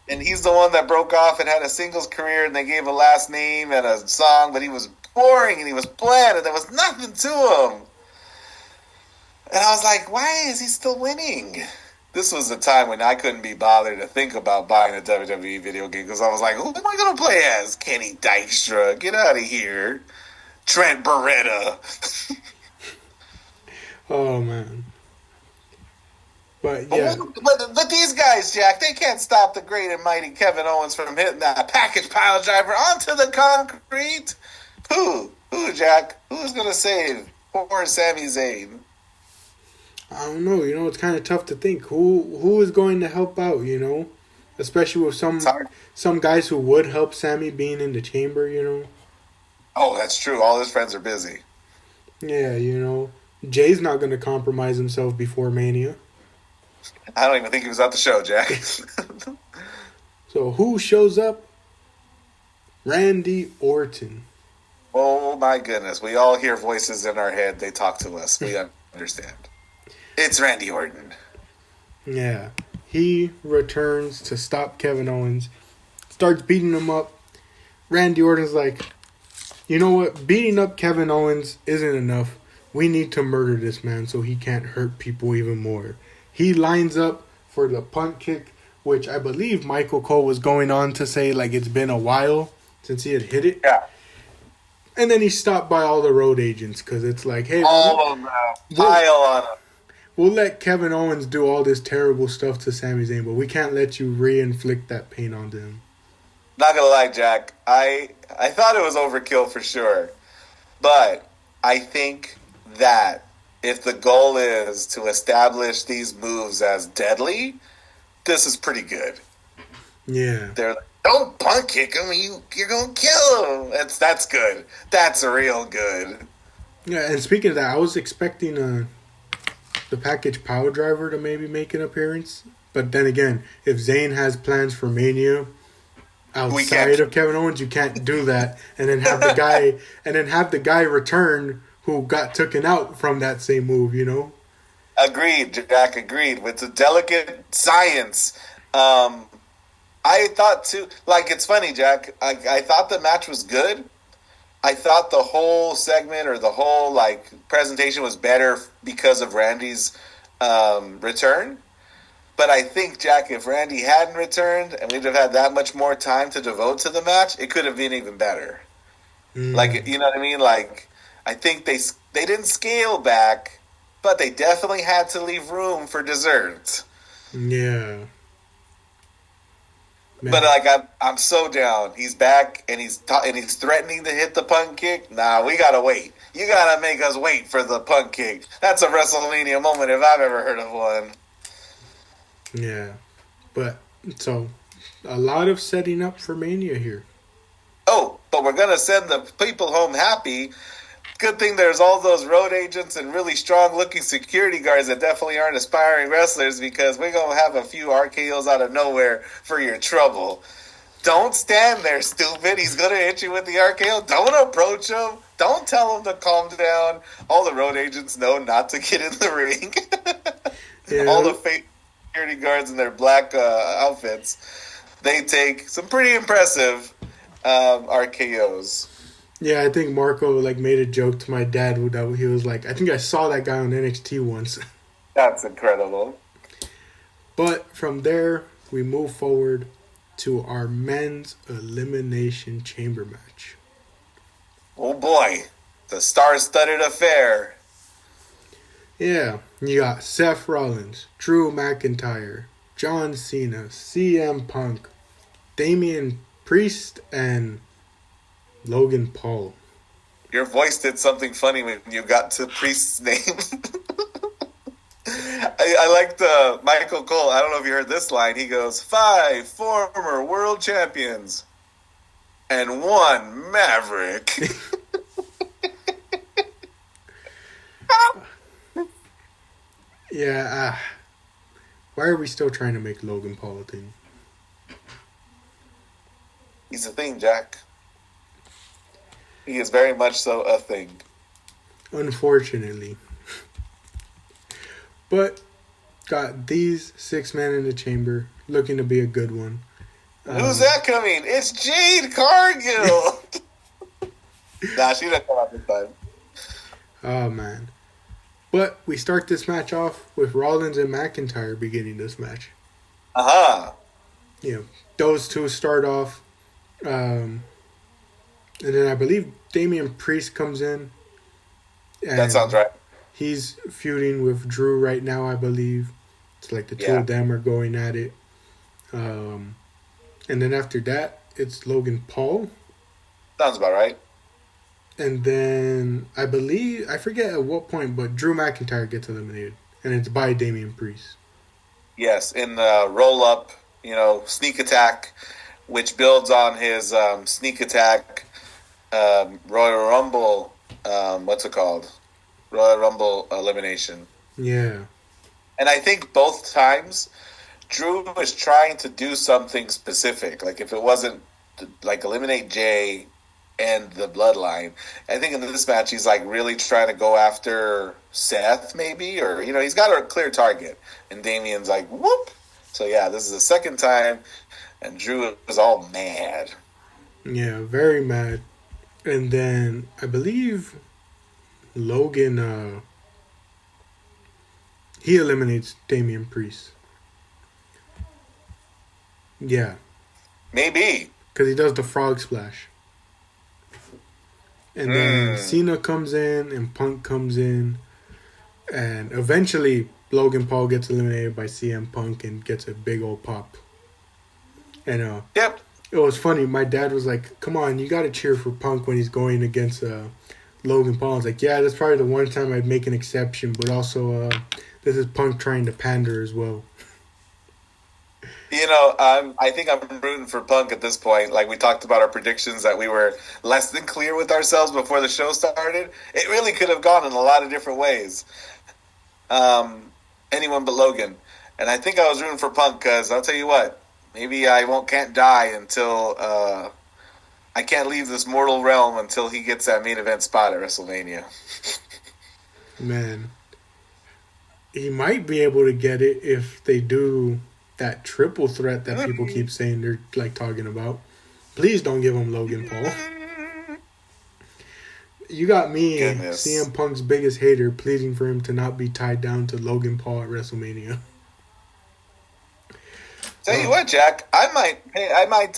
And he's the one that broke off and had a singles career, and they gave a last name and a song, but he was boring and he was bland and there was nothing to him. And I was like, why is he still winning? This was the time when I couldn't be bothered to think about buying a WWE video game because I was like, who am I going to play as? Kenny Dykstra. Get out of here. Trent Beretta. Oh, man. But, yeah. But these guys, Jack, they can't stop the great and mighty Kevin Owens from hitting that package pile driver onto the concrete. Who, Jack? Who's going to save poor Sami Zayn? I don't know. You know, it's kind of tough to think. Who is going to help out, you know? Especially with some guys who would help Sami being in the chamber, you know? Oh, that's true. All his friends are busy. Yeah, you know. Jay's not going to compromise himself before Mania. I don't even think he was at the show, Jack. So who shows up? Randy Orton. Oh, my goodness. We all hear voices in our head. They talk to us. We understand. It's Randy Orton. Yeah. He returns to stop Kevin Owens. Starts beating him up. Randy Orton's like, you know what? Beating up Kevin Owens isn't enough. We need to murder this man so he can't hurt people even more. He lines up for the punt kick, which I believe Michael Cole was going on to say like it's been a while since he had hit it. Yeah. And then he's stopped by all the road agents because it's like, hey, All of them. Pile on him. we'll let Kevin Owens do all this terrible stuff to Sami Zayn, but we can't let you re-inflict that pain onto him. Not gonna lie, Jack. I thought it was overkill for sure, but I think that if the goal is to establish these moves as deadly, this is pretty good. Yeah. They're like, don't punt kick him. You're gonna kill him. That's good. That's real good. Yeah, and speaking of that, I was expecting the package power driver to maybe make an appearance, but then again, if Zayn has plans for Mania outside of Kevin Owens, you can't do that, and then have the guy return who got taken out from that same move. You know. Agreed, Jack. Agreed. It's a delicate science. I thought too. Like, it's funny, Jack. I thought the match was good. I thought the whole segment or the whole presentation was better because of Randy's return. But I think, Jack, if Randy hadn't returned and we'd have had that much more time to devote to the match, it could have been even better. Like, you know what I mean? Like, I think they didn't scale back, but they definitely had to leave room for dessert. Yeah. Man. But I'm so down. He's back and he's threatening to hit the punt kick. Nah, we gotta wait. You gotta make us wait for the punt kick. That's a WrestleMania moment if I've ever heard of one. Yeah, but so a lot of setting up for Mania here. Oh, but we're gonna send the people home happy. Good thing there's all those road agents and really strong-looking security guards that definitely aren't aspiring wrestlers, because we're going to have a few RKOs out of nowhere for your trouble. Don't stand there, stupid. He's going to hit you with the RKO. Don't approach him. Don't tell him to calm down. All the road agents know not to get in the ring. Yeah. All the fake security guards in their black outfits, they take some pretty impressive RKOs. Yeah, I think Marco made a joke to my dad that he was like, I think I saw that guy on NXT once. That's incredible. But from there, we move forward to our men's Elimination Chamber match. Oh boy, the star-studded affair. Yeah, you got Seth Rollins, Drew McIntyre, John Cena, CM Punk, Damian Priest, and Logan Paul. Your voice did something funny when you got to Priest's name. I liked Michael Cole. I don't know if you heard this line. He goes, 5 former world champions and 1 Maverick. Yeah. Why are we still trying to make Logan Paul a thing? He's a thing, Jack. He is very much so a thing. Unfortunately. But got these 6 men in the chamber, looking to be a good one. Who's that coming? It's Jade Cargill. Nah, she doesn't come out this time. Oh, man. But we start this match off with Rollins and McIntyre beginning this match. Uh-huh. Yeah, those two start off. And then I believe Damian Priest comes in. That sounds right. He's feuding with Drew right now, I believe. It's like the two of them are going at it. And then after that, it's Logan Paul. Sounds about right. And then I believe, I forget at what point, but Drew McIntyre gets eliminated. And it's by Damian Priest. Yes, in the roll-up, sneak attack, which builds on his sneak attack Royal Rumble, what's it called? Royal Rumble elimination. Yeah. And I think both times, Drew was trying to do something specific. Like, if it wasn't, eliminate Jay and the Bloodline, I think in this match, he's, really trying to go after Seth, maybe? Or, he's got a clear target. And Damian's like, whoop! So, yeah, this is the second time, and Drew was all mad. Yeah, very mad. And then, I believe Logan, he eliminates Damian Priest. Yeah. Maybe. Because he does the frog splash. And then Cena comes in and Punk comes in. And eventually Logan Paul gets eliminated by CM Punk and gets a big old pop. And Yep. it was funny. My dad was like, come on, you got to cheer for Punk when he's going against Logan Paul. I was like, yeah, that's probably the one time I'd make an exception. But also, this is Punk trying to pander as well. You know, I think I'm rooting for Punk at this point. Like we talked about our predictions that we were less than clear with ourselves before the show started. It really could have gone in a lot of different ways. Anyone but Logan. And I think I was rooting for Punk because I'll tell you what, maybe I can't die until I can't leave this mortal realm until he gets that main event spot at WrestleMania. Man, he might be able to get it if they do that triple threat that people keep saying they're like talking about. Please don't give him Logan Paul. You got me, CM Punk's biggest hater, pleading for him to not be tied down to Logan Paul at WrestleMania. Tell you what, Jack, I might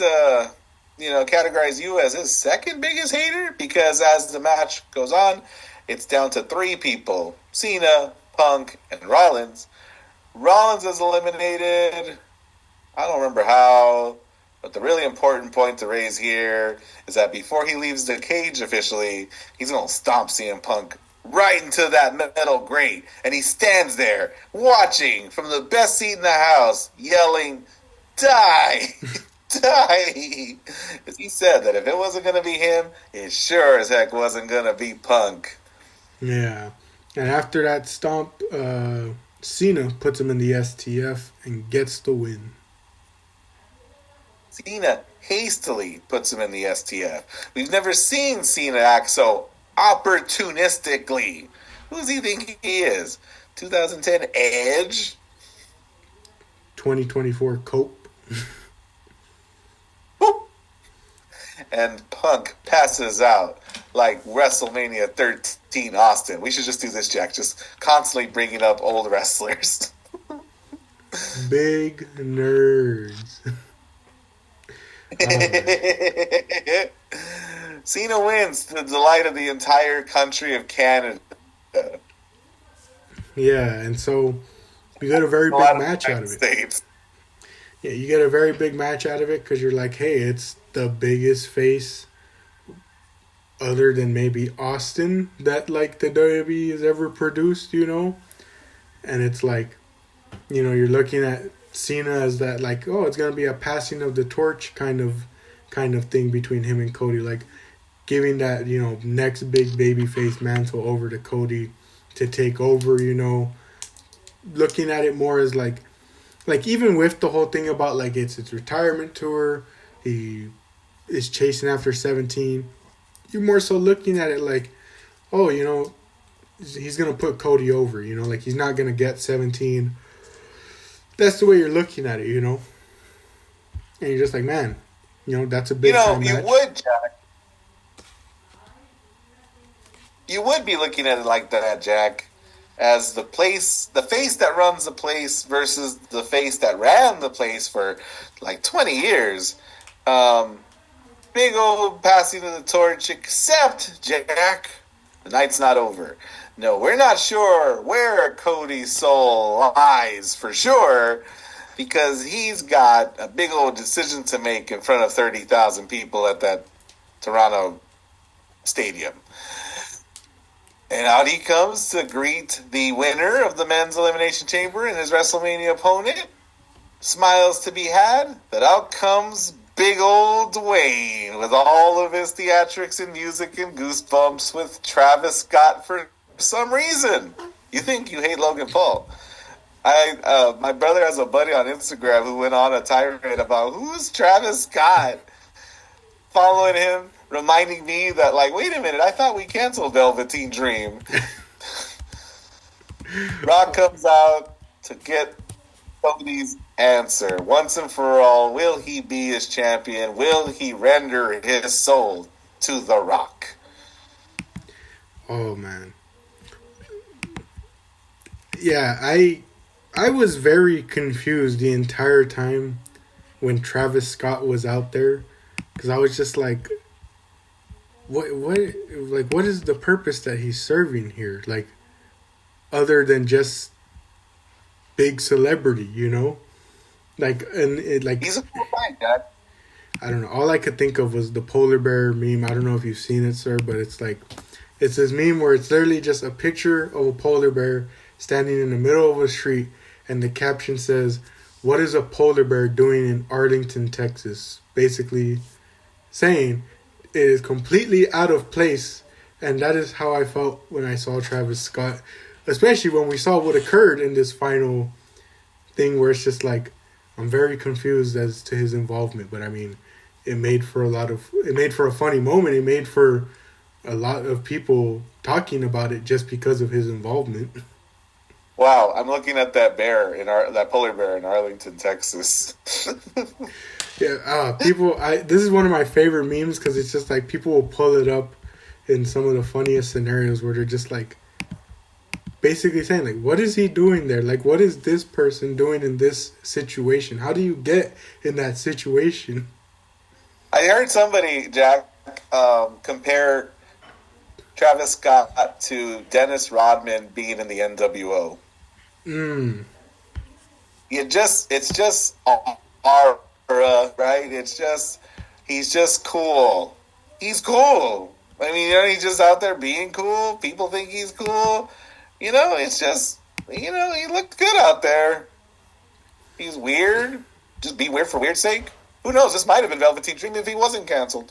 categorize you as his second biggest hater because as the match goes on, it's down to 3 people: Cena, Punk, and Rollins. Rollins is eliminated. I don't remember how, but the really important point to raise here is that before he leaves the cage officially, he's going to stomp CM Punk right into that metal grate. And he stands there watching from the best seat in the house, yelling, "Die! Die!" Because he said that if it wasn't going to be him, it sure as heck wasn't going to be Punk. Yeah. And after that stomp, Cena puts him in the STF and gets the win. Cena hastily puts him in the STF. We've never seen Cena act so opportunistically. Who does he think he is? 2010 Edge? 2024 Cope? And Punk passes out like WrestleMania 13 Austin. We should just do this, Jack. Just constantly bringing up old wrestlers. Big nerds. Cena wins to the delight of the entire country of Canada. Yeah, and so you got a very big match out of it. States. Yeah, you get a very big match out of it because you're like, hey, it's the biggest face other than maybe Austin that like the WWE has ever produced, you know? And it's like, you know, you're looking at Cena as that like, oh, it's gonna be a passing of the torch kind of thing between him and Cody, like giving that, you know, next big babyface mantle over to Cody to take over, you know, looking at it more as like even with the whole thing about like it's his retirement tour, he is chasing after 17. You're more so looking at it like, oh, you know, he's gonna put Cody over, you know, like he's not gonna get 17. That's the way you're looking at it, you know, and you're just like, man, you know, that's a big. You know, match. Would, Jack. You would be looking at it like that, Jack, as the face that runs the place versus the face that ran the place for like 20 years. Big old passing of the torch, except, Jack, the night's not over. No, we're not sure where Cody's soul lies for sure because he's got a big old decision to make in front of 30,000 people at that Toronto stadium. And out he comes to greet the winner of the Men's Elimination Chamber and his WrestleMania opponent. Smiles to be had, but out comes big old Dwayne with all of his theatrics and music and goosebumps with Travis Scott for some reason. You think you hate Logan Paul. My brother has a buddy on Instagram who went on a tirade about who's Travis Scott, following him, reminding me that, like, wait a minute, I thought we canceled Velveteen Dream. Rock comes out to get Cody's answer. Once and for all, will he be his champion? Will he render his soul to The Rock? Oh, man. Yeah, I was very confused the entire time when Travis Scott was out there because I was just like, what is the purpose that he's serving here? Like, other than just big celebrity, you know? Like, and it like He's a cool guy, Dad. I don't know. All I could think of was the polar bear meme. I don't know if you've seen it, sir, but it's like it's this meme where it's literally just a picture of a polar bear standing in the middle of a street, and the caption says, "What is a polar bear doing in Arlington, Texas?" Basically saying it is completely out of place, and that is how I felt when I saw Travis Scott, especially when we saw what occurred in this final thing, where it's just like I'm very confused as to his involvement. But I mean, it made for a funny moment. It made for a lot of people talking about it just because of his involvement. Wow, I'm looking at that that polar bear in Arlington, Texas. Yeah, people. This is one of my favorite memes because it's just like people will pull it up in some of the funniest scenarios where they're just like basically saying like, "What is he doing there? Like, what is this person doing in this situation? How do you get in that situation?" I heard somebody, Jack, compare Travis Scott to Dennis Rodman being in the NWO. Mm. It's just aura, right? He's just cool. He's cool. I mean, he's just out there being cool. People think he's cool. It's just, he looked good out there. He's weird. Just be weird for weird's sake. Who knows? This might have been Velveteen Dream if he wasn't canceled.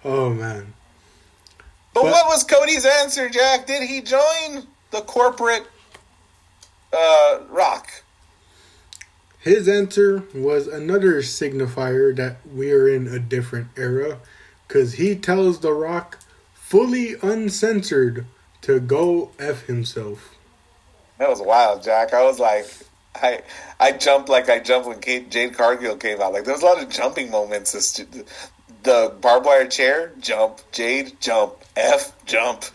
Oh man. But what was Cody's answer, Jack? Did he join the corporate rock? His answer was another signifier that we are in a different era, because he tells The Rock, fully uncensored, to go F himself. That was wild, Jack. I was like, I jumped like I jumped when Jade Cargill came out. Like, there was a lot of jumping moments. The barbed wire chair, jump. Jade, jump. F, jump.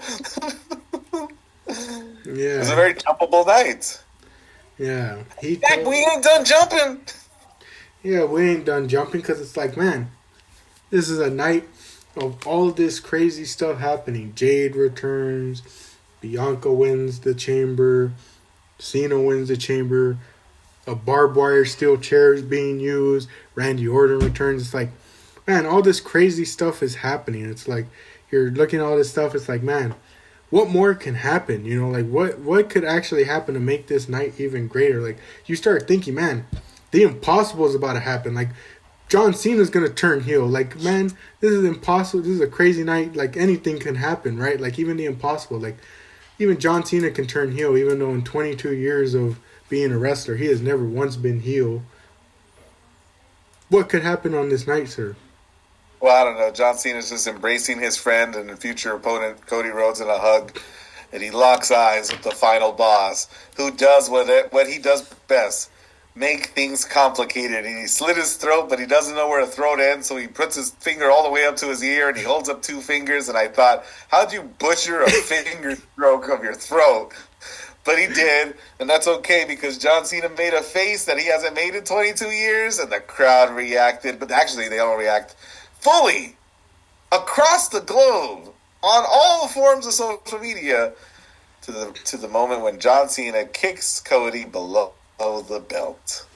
Yeah. It was a very jumpable night. Yeah. Jack, we ain't done jumping. Yeah, we ain't done jumping because it's like, man, this is a night of all this crazy stuff happening. Jade returns. Bianca wins the chamber. Cena wins the chamber. A barbed wire steel chair is being used. Randy Orton returns. It's like, man, all this crazy stuff is happening. It's like, you're looking at all this stuff. It's like, man, what more can happen? Like what could actually happen to make this night even greater? Like, you start thinking, man, the impossible is about to happen. Like, John Cena's going to turn heel. Like, man, this is impossible. This is a crazy night. Like, anything can happen, right? Like, even the impossible. Like, even John Cena can turn heel, even though in 22 years of being a wrestler, he has never once been heel. What could happen on this night, sir? Well, I don't know. John Cena's just embracing his friend and future opponent, Cody Rhodes, in a hug. And he locks eyes with the final boss, who does what he does best. Make things complicated. And he slit his throat, but he doesn't know where the throat ends, so he puts his finger all the way up to his ear, and he holds up two fingers, and I thought, how'd you butcher a finger stroke of your throat? But he did, and that's okay, because John Cena made a face that he hasn't made in 22 years, and the crowd reacted. But actually, they all react fully, across the globe, on all forms of social media, to the moment when John Cena kicks Cody below the belt,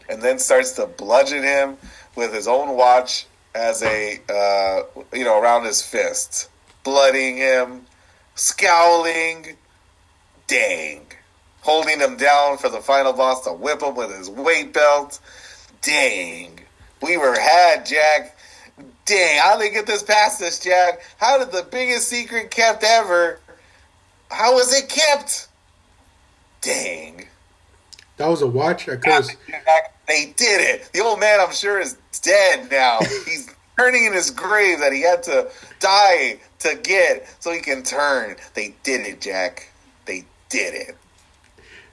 and then starts to bludgeon him with his own watch as around his fist, blooding him, scowling, dang, holding him down for the final boss to whip him with his weight belt, dang, we were had, Jack. Dang, how did they get this past this, Jack? How did the biggest secret kept ever? How was it kept? Dang. That was a watch? I could. They did it. The old man, I'm sure, is dead now. He's turning in his grave that he had to die to get so he can turn. They did it, Jack. They did it.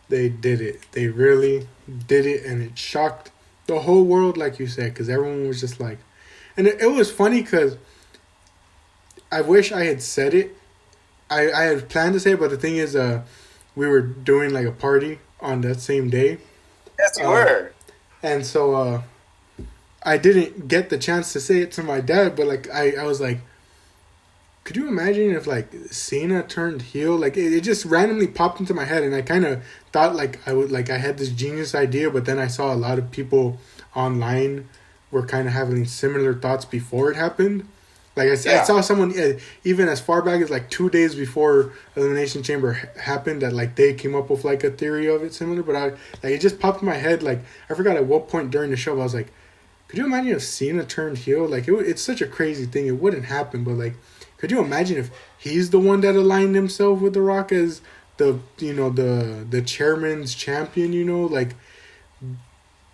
They did it. They really did it, and it shocked the whole world, like you said, because everyone was just like... And it was funny because I wish I had said it. I had planned to say it, but the thing is, we were doing like a party on that same day. Yes, you were. And so I didn't get the chance to say it to my dad, but like I was like, could you imagine if like Cena turned heel? Like it just randomly popped into my head, and I kind of thought like I had this genius idea, but then I saw a lot of people online were kind of having similar thoughts before it happened. Like I saw someone even as far back as like 2 days before Elimination Chamber happened that like they came up with like a theory of it similar, but I like it just popped in my head. Like I forgot at what point during the show I was like, could you imagine if Cena turned heel? Like it's such a crazy thing. It wouldn't happen, but like, could you imagine if he's the one that aligned himself with The Rock as the chairman's champion? Like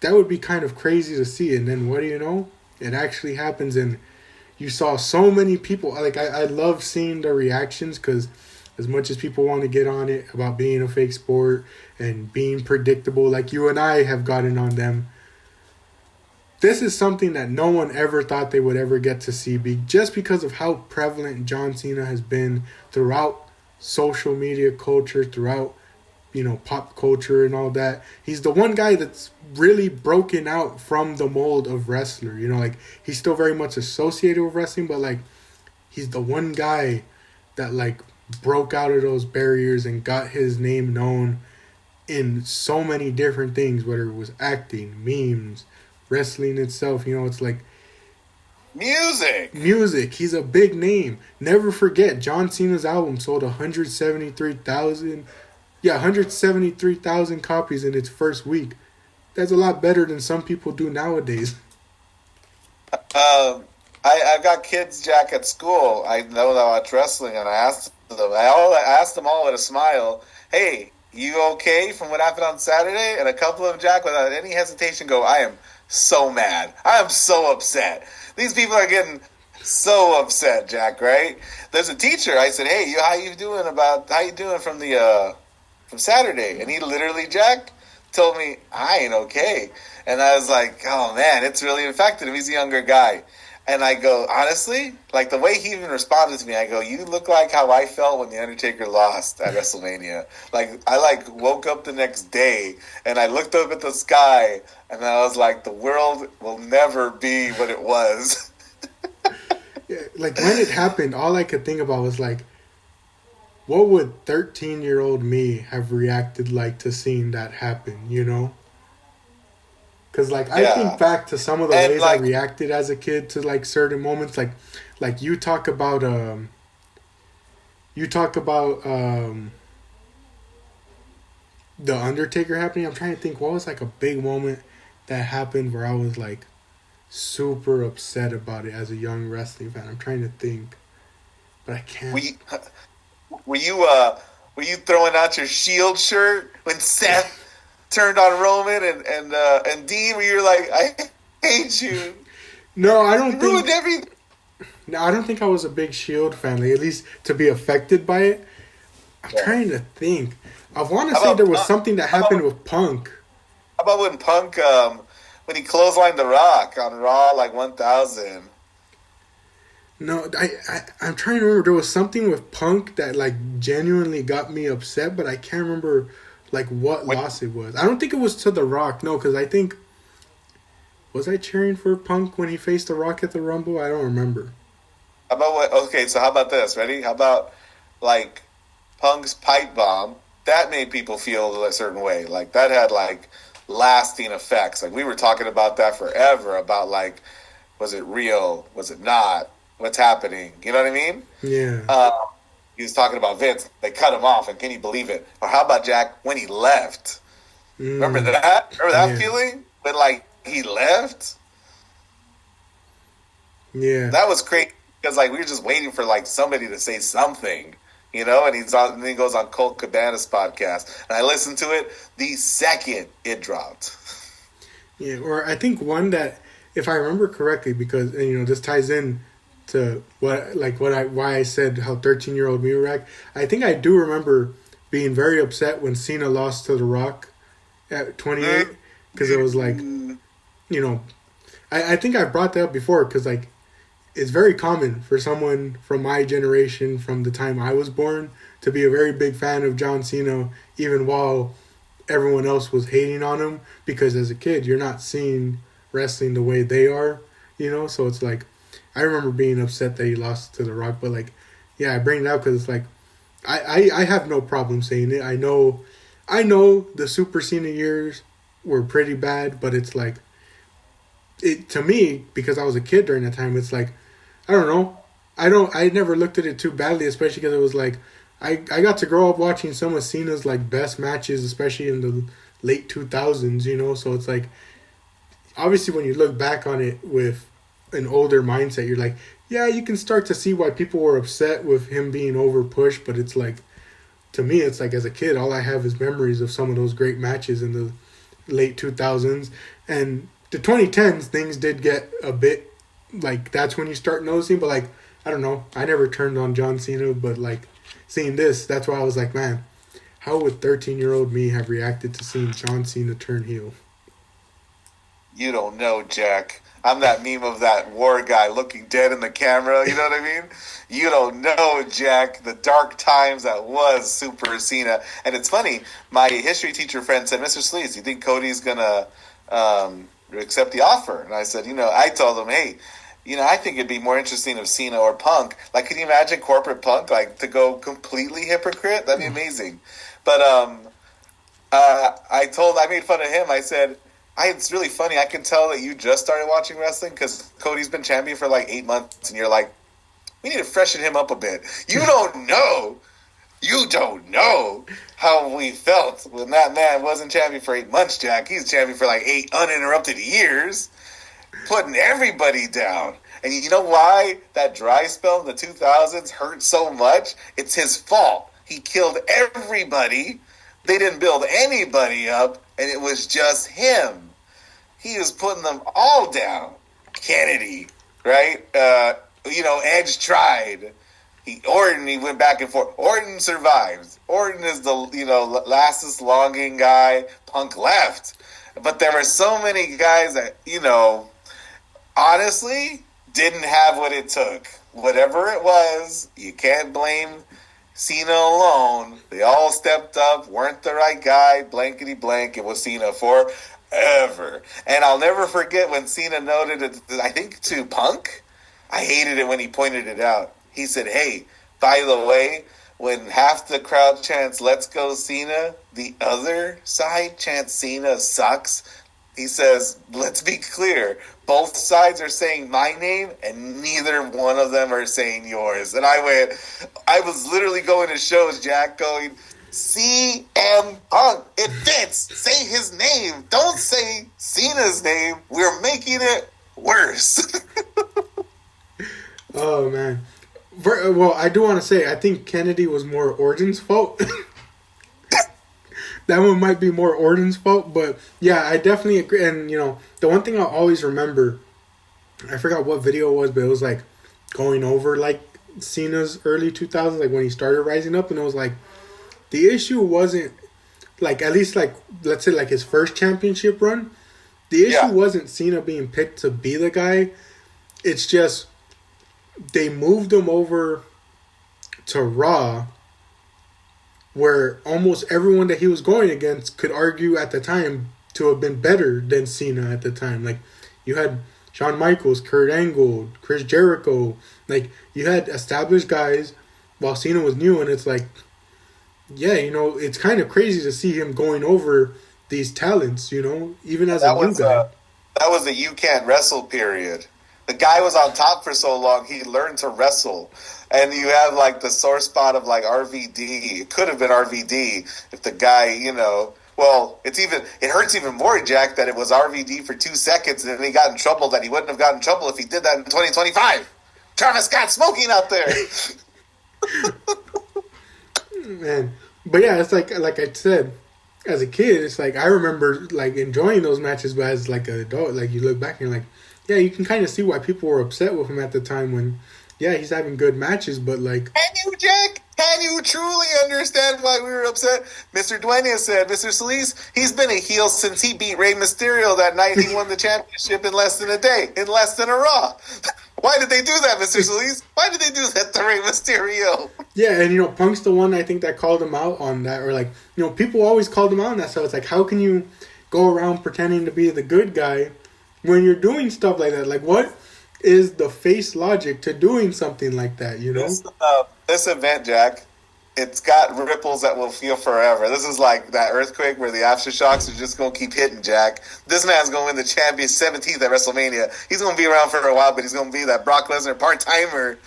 that would be kind of crazy to see. And then what do you know? It actually happens, and you saw so many people. Like I love seeing the reactions because as much as people want to get on it about being a fake sport and being predictable, like you and I have gotten on them. This is something that no one ever thought they would ever get to see, just because of how prevalent John Cena has been throughout social media culture, throughout, pop culture and all that. He's the one guy that's really broken out from the mold of wrestler. Like he's still very much associated with wrestling, but like he's the one guy that like broke out of those barriers and got his name known in so many different things, whether it was acting, memes, wrestling itself. It's like music. He's a big name. Never forget, John Cena's album sold 173,000 copies in its first week. That's a lot better than some people do nowadays. I've got kids, Jack, at school. I know that I watch wrestling, and I asked them all with a smile, hey, you okay from what happened on Saturday? And a couple of them, Jack, without any hesitation, go, I am so mad. I am so upset. These people are getting so upset, Jack, right? There's a teacher. I said, hey, how you doing from Saturday? And he literally, Jack, told me, I ain't okay. And I was like, oh, man, it's really affected him. He's a younger guy. And I go, honestly, like the way he even responded to me, I go, you look like how I felt when The Undertaker lost at WrestleMania. Like, I woke up the next day and I looked up at the sky and I was like, the world will never be what it was. Yeah, like when it happened, all I could think about was like, what would 13-year-old me have reacted like to seeing that happen, Because, like, I think back to some of the ways I reacted as a kid to, like, certain moments. Like you talk about, the Undertaker happening. I'm trying to think, what was, like, a big moment that happened where I was, like, super upset about it as a young wrestling fan. I'm trying to think. But I can't. Were you throwing out your Shield shirt when Seth turned on Roman and Dean, where you're like, I hate you? No, I don't think. Ruined everything. No, I don't think I was a big Shield fan. Like, at least to be affected by it. I'm trying to think. I want to say there was something that happened with Punk. How about when Punk, when he clotheslined The Rock on Raw, like 1000? No, I'm trying to remember. There was something with Punk that like genuinely got me upset, but I can't remember like what loss it was. I don't think it was to The Rock. No, because I think, was I cheering for Punk when he faced The Rock at the Rumble? I don't remember. How about so how about this? Ready? How about like Punk's pipe bomb? That made people feel a certain way. Like that had like lasting effects. Like we were talking about that forever. About like, was it real? Was it not? What's happening? You know what I mean? Yeah. He was talking about Vince. They cut him off, and can you believe it? Or how about Jack when he left? Remember that? Remember that feeling? When like he left? Yeah. That was crazy because like we were just waiting for like somebody to say something, and and then he goes on Colt Cabana's podcast, and I listened to it the second it dropped. Yeah, or I think one that, if I remember correctly, because this ties in to why I said how 13-year-old me react. I think I do remember being very upset when Cena lost to The Rock at 28, because it was like, I think I brought that up before, because like it's very common for someone from my generation, from the time I was born, to be a very big fan of John Cena, even while everyone else was hating on him, because as a kid you're not seeing wrestling the way they are, you know. So it's like, I remember being upset that he lost to The Rock, but like, yeah, I bring it up because it's like, I have no problem saying it. I know the Super Cena years were pretty bad, but it's like, it to me, because I was a kid during that time, it's like, I don't know. I never looked at it too badly, especially because it was like, I got to grow up watching some of Cena's like best matches, especially in the late 2000s, you know. So it's like, obviously when you look back on it with an older mindset, you're like, yeah, you can start to see why people were upset with him being over pushed. But it's like, to me, it's like, as a kid, all I have is memories of some of those great matches in the late 2000s. And the 2010s, things did get a bit, like, that's when you start noticing. But like, I don't know, I never turned on John Cena, but like, seeing this, that's why I was like, man, how would 13-year-old me have reacted to seeing John Cena turn heel? You don't know, Jack. I'm that meme of that war guy looking dead in the camera. You know what I mean? You don't know, Jack, the dark times that was Super Cena. And it's funny, my history teacher friend said, Mr. Sleaze, you think Cody's going to accept the offer? And I said, I told him, hey, I think it'd be more interesting if Cena or Punk. Like, can you imagine corporate Punk, like, to go completely hypocrite? That'd be amazing. But I made fun of him. I said, it's really funny. I can tell that you just started watching wrestling because Cody's been champion for like 8 months, and you're like, we need to freshen him up a bit. You don't know how we felt when that man wasn't champion for 8 months, Jack. He's champion for like 8 uninterrupted years, putting everybody down. And you know why that dry spell in the 2000s hurt so much? It's his fault. He killed everybody. They didn't build anybody up, and it was just him. He was putting them all down. Kennedy, right? Edge tried. Orton, he went back and forth. Orton survived. Orton is the, lastest longing guy. Punk left. But there were so many guys that, honestly, didn't have what it took. Whatever it was, you can't blame Cena alone. They all stepped up, weren't the right guy, blankety blank. It was Cena forever. And I'll never forget when Cena noted it, I think to Punk. I hated it when he pointed it out. He said, hey, by the way, when half the crowd chants, let's go Cena, the other side chants Cena sucks. He says, let's be clear. Both sides are saying my name, and neither one of them are saying yours. And I was literally going to shows, Jack, going, CM Punk. It fits. Say his name. Don't say Cena's name. We're making it worse. Oh, man. Well, I do want to say, I think Kennedy was more Orton's fault. That one might be more Orton's fault, but yeah, I definitely agree. And, the one thing I'll always remember, I forgot what video it was, but it was like going over like Cena's early 2000s, like when he started rising up, and it was like, the issue wasn't like, at least like, let's say like his first championship run, the issue wasn't Cena being picked to be the guy. It's just, they moved him over to Raw, where almost everyone that he was going against could argue at the time to have been better than Cena at the time. Like, you had Shawn Michaels, Kurt Angle, Chris Jericho. Like, you had established guys while Cena was new, and it's like, yeah, it's kind of crazy to see him going over these talents, even as a new guy. That was the you can't wrestle period. The guy was on top for so long, he learned to wrestle. And you have, like, the sore spot of, like, RVD. It could have been RVD if the guy, well, it hurts even more, Jack, that it was RVD for 2 seconds and then he got in trouble that he wouldn't have gotten in trouble if he did that in 2025. Travis Scott smoking out there. Man. But yeah, it's like I said, as a kid, it's like, I remember, like, enjoying those matches, but as, like, an adult, like, you look back and you're like, yeah, you can kind of see why people were upset with him at the time when, yeah, he's having good matches, but like... Can you truly understand why we were upset? Mr. Duenas said, Mr. Solis, he's been a heel since he beat Rey Mysterio that night he won the championship in less than a day, in less than a Raw. Why did they do that, Mr. Solis? Why did they do that to Rey Mysterio? Yeah, and Punk's the one I think that called him out on that, or like, people always called him out on that, so it's like, how can you go around pretending to be the good guy when you're doing stuff like that, like what is the face logic to doing something like that? You know, this event, Jack, it's got ripples that will feel forever. This is like that earthquake where the aftershocks are just gonna keep hitting, Jack. This man's gonna win the champion 17th at WrestleMania. He's gonna be around for a while, but he's gonna be that Brock Lesnar part timer.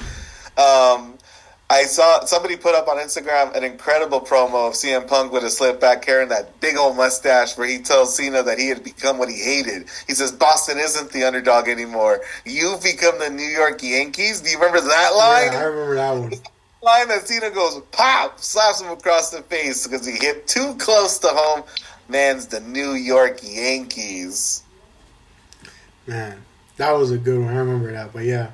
I saw somebody put up on Instagram an incredible promo of CM Punk with a slick back hair and that big old mustache where he tells Cena that he had become what he hated. He says, Boston isn't the underdog anymore. You've become the New York Yankees. Do you remember that line? Yeah, I remember that one. Line that Cena goes, pop, slaps him across the face because he hit too close to home. Man's the New York Yankees. Man, that was a good one. I remember that, but yeah.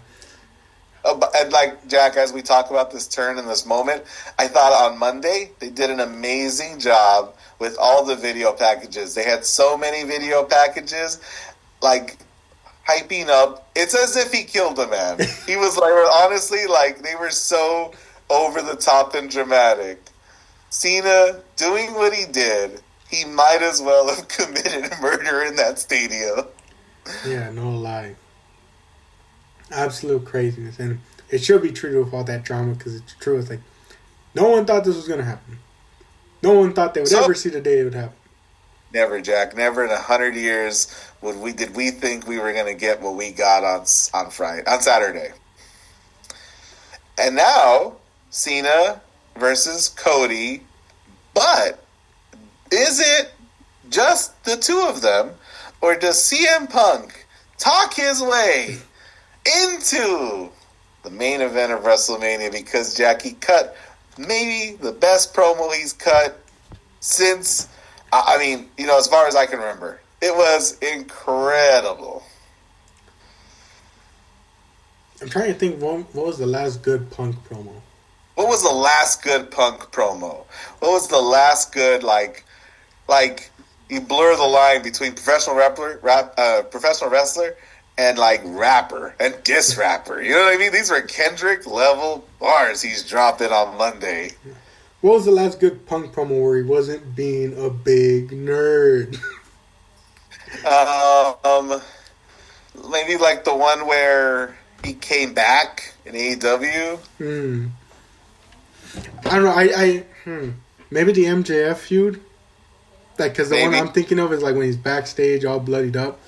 And like, Jack, as we talk about this turn and this moment, I thought on Monday they did an amazing job with all the video packages. They had so many video packages, like hyping up. It's as if he killed a man. He was like, honestly, like they were so over the top and dramatic. Cena doing what he did, he might as well have committed murder in that stadium. Yeah, no lie. Absolute craziness, and it should be treated with all that drama because it's true. It's like no one thought this was gonna happen. No one thought they would ever see the day it would happen. Never, Jack. Never in 100 years did we think we were gonna get what we got on Saturday. And now Cena versus Cody, but is it just the two of them, or does CM Punk talk his way into the main event of WrestleMania? Because Jackie cut maybe the best promo he's cut since, I mean, you know, as far as I can remember. It was incredible. I'm trying to think, what was the last good Punk promo? What was the last good Punk promo? What was the last good, like you blur the line between professional wrestler and like rapper and diss rapper. You know what I mean? These were Kendrick level bars he's dropping on Monday. What was the last good Punk promo where he wasn't being a big nerd? Maybe like the one where he came back in AEW. I don't know. Maybe the MJF feud. Like, because the one I'm thinking of is like when he's backstage all bloodied up.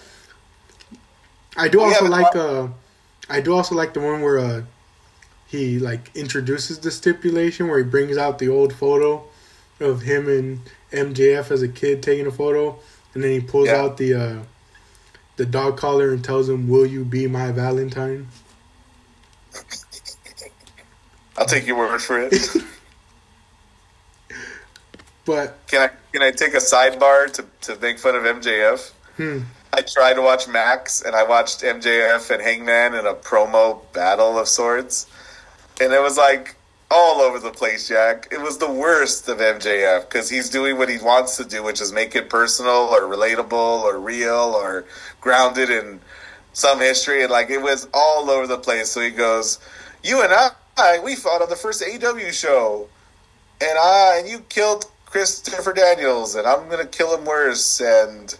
I do also like the one where he like introduces the stipulation where he brings out the old photo of him and MJF as a kid taking a photo, and then he pulls out the dog collar and tells him, "Will you be my Valentine?" I'll take your word for it. But can I take a sidebar to make fun of MJF? I tried to watch Max, and I watched MJF and Hangman in a promo battle of sorts, and it was like all over the place, Jack. It was the worst of MJF because he's doing what he wants to do, which is make it personal or relatable or real or grounded in some history, and like it was all over the place. So he goes, "You and I, we fought on the first AEW show, and you killed Christopher Daniels, and I'm gonna kill him worse, and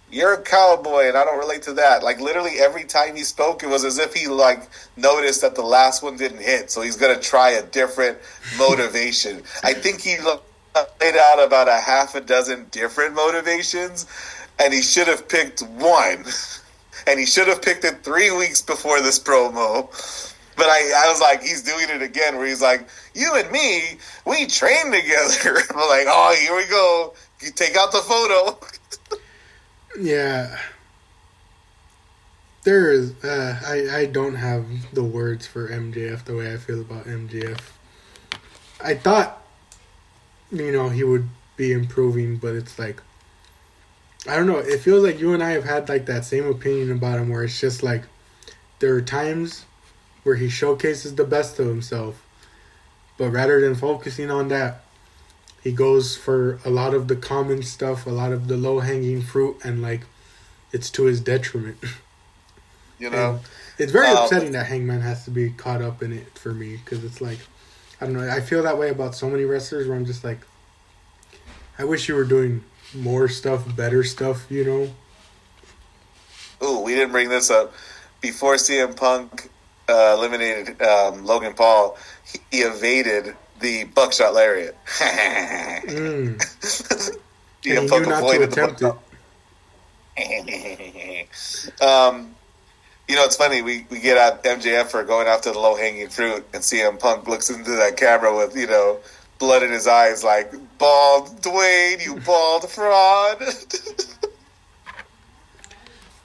you're a cowboy, and I don't relate to that." Like literally every time he spoke, it was as if he like noticed that the last one didn't hit, so he's gonna try a different motivation. I think he laid out about a half a dozen different motivations, and he should have picked one, and he should have picked it 3 weeks before this promo. But I was like, he's doing it again, where he's like, "You and me, we train together." I'm like, oh, here we go. You take out the photo. Yeah. There is, I don't have the words for MJF the way I feel about MJF. I thought, you know, he would be improving, but it's like, I don't know. It feels like you and I have had like that same opinion about him, where it's just like, there are times where he showcases the best of himself, but rather than focusing on that, he goes for a lot of the common stuff, a lot of the low-hanging fruit, and like it's to his detriment. You know, and it's very upsetting that Hangman has to be caught up in it for me, because it's like, I don't know, I feel that way about so many wrestlers where I'm just like, I wish you were doing more stuff, better stuff, you know? Ooh, we didn't bring this up. Before CM Punk eliminated Logan Paul, he evaded the buckshot lariat. And he CM knew Punk not to avoided the attempt it. buckshot. It's funny. We get at MJF for going after the low hanging fruit, and CM Punk looks into that camera with blood in his eyes, like, bald Dwayne, you bald fraud.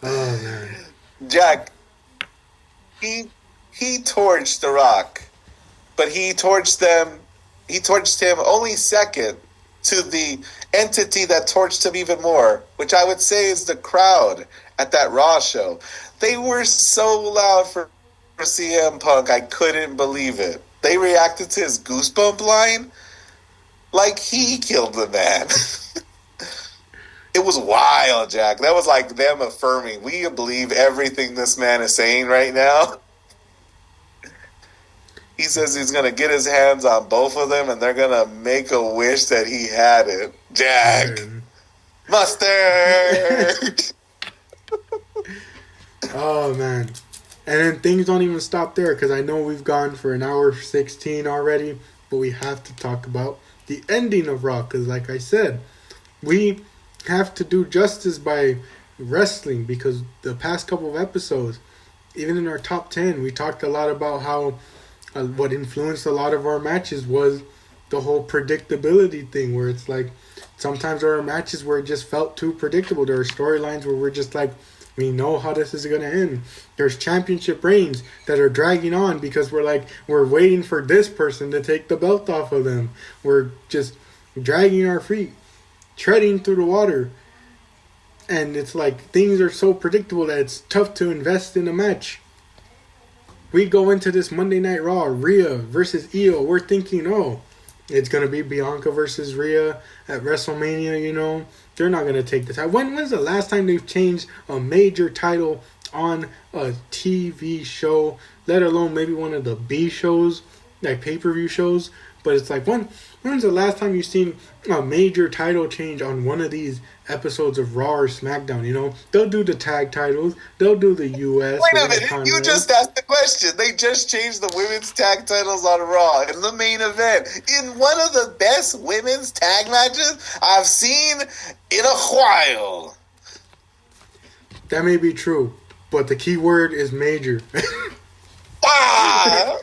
Oh man, Jack, he torched The Rock, but he torched him only second to the entity that torched him even more, which I would say is the crowd at that Raw show. They were so loud for CM Punk, I couldn't believe it. They reacted to his goosebump line like he killed the man. It was wild, Jack. That was like them affirming, we believe everything this man is saying right now. He says he's going to get his hands on both of them, and they're going to make a wish that he had it. Jack. Mustard! Oh man, and then things don't even stop there, because I know we've gone for an hour 16 already, but we have to talk about the ending of Raw, because like I said, we have to do justice by wrestling, because the past couple of episodes, even in our top 10, we talked a lot about how what influenced a lot of our matches was the whole predictability thing, where it's like sometimes there are matches where it just felt too predictable. There are storylines where we're just like, we know how this is going to end. There's championship reigns that are dragging on because we're waiting for this person to take the belt off of them. We're just dragging our feet, treading through the water. And it's like things are so predictable that it's tough to invest in a match. We go into this Monday Night Raw, Rhea versus Io. We're thinking, it's going to be Bianca versus Rhea at WrestleMania, They're not going to take the title. When's the last time they've changed a major title on a TV show, let alone maybe one of the B shows, like pay-per-view shows? But it's like, when's the last time you've seen a major title change on one of these episodes of Raw or SmackDown? They'll do the tag titles. They'll do the U.S. Wait a minute. You just asked the question. They just changed the women's tag titles on Raw in the main event. In one of the best women's tag matches I've seen in a while. That may be true, but the key word is major. Ah!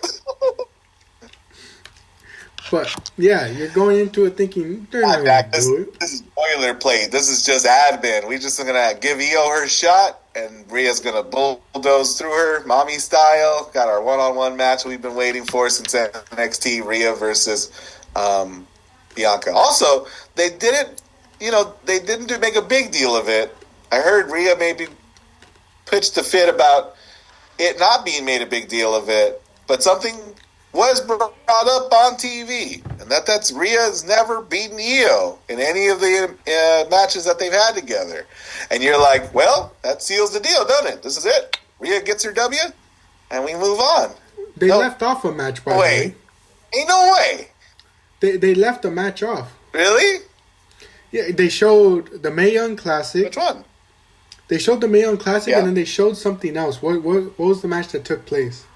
But, yeah, you're going into it thinking, they're not going to do it. This is boilerplate. This is just admin. We're just going to give Io her shot, and Rhea's going to bulldoze through her, mommy style. Got our one-on-one match we've been waiting for since NXT, Rhea versus Bianca. Also, they didn't make a big deal of it. I heard Rhea maybe pitched a fit about it not being made a big deal of it, but something was brought up on TV, and that's Rhea's never beaten Io in any of the matches that they've had together. And you're like, well, that seals the deal, doesn't it? This is it. Rhea gets her W, and we move on. They left off a match, by the way. Ain't no way. They left a match off. Really? Yeah, they showed the Mae Young Classic. Which one? They showed the Mae Young Classic, and then they showed something else. What was the match that took place?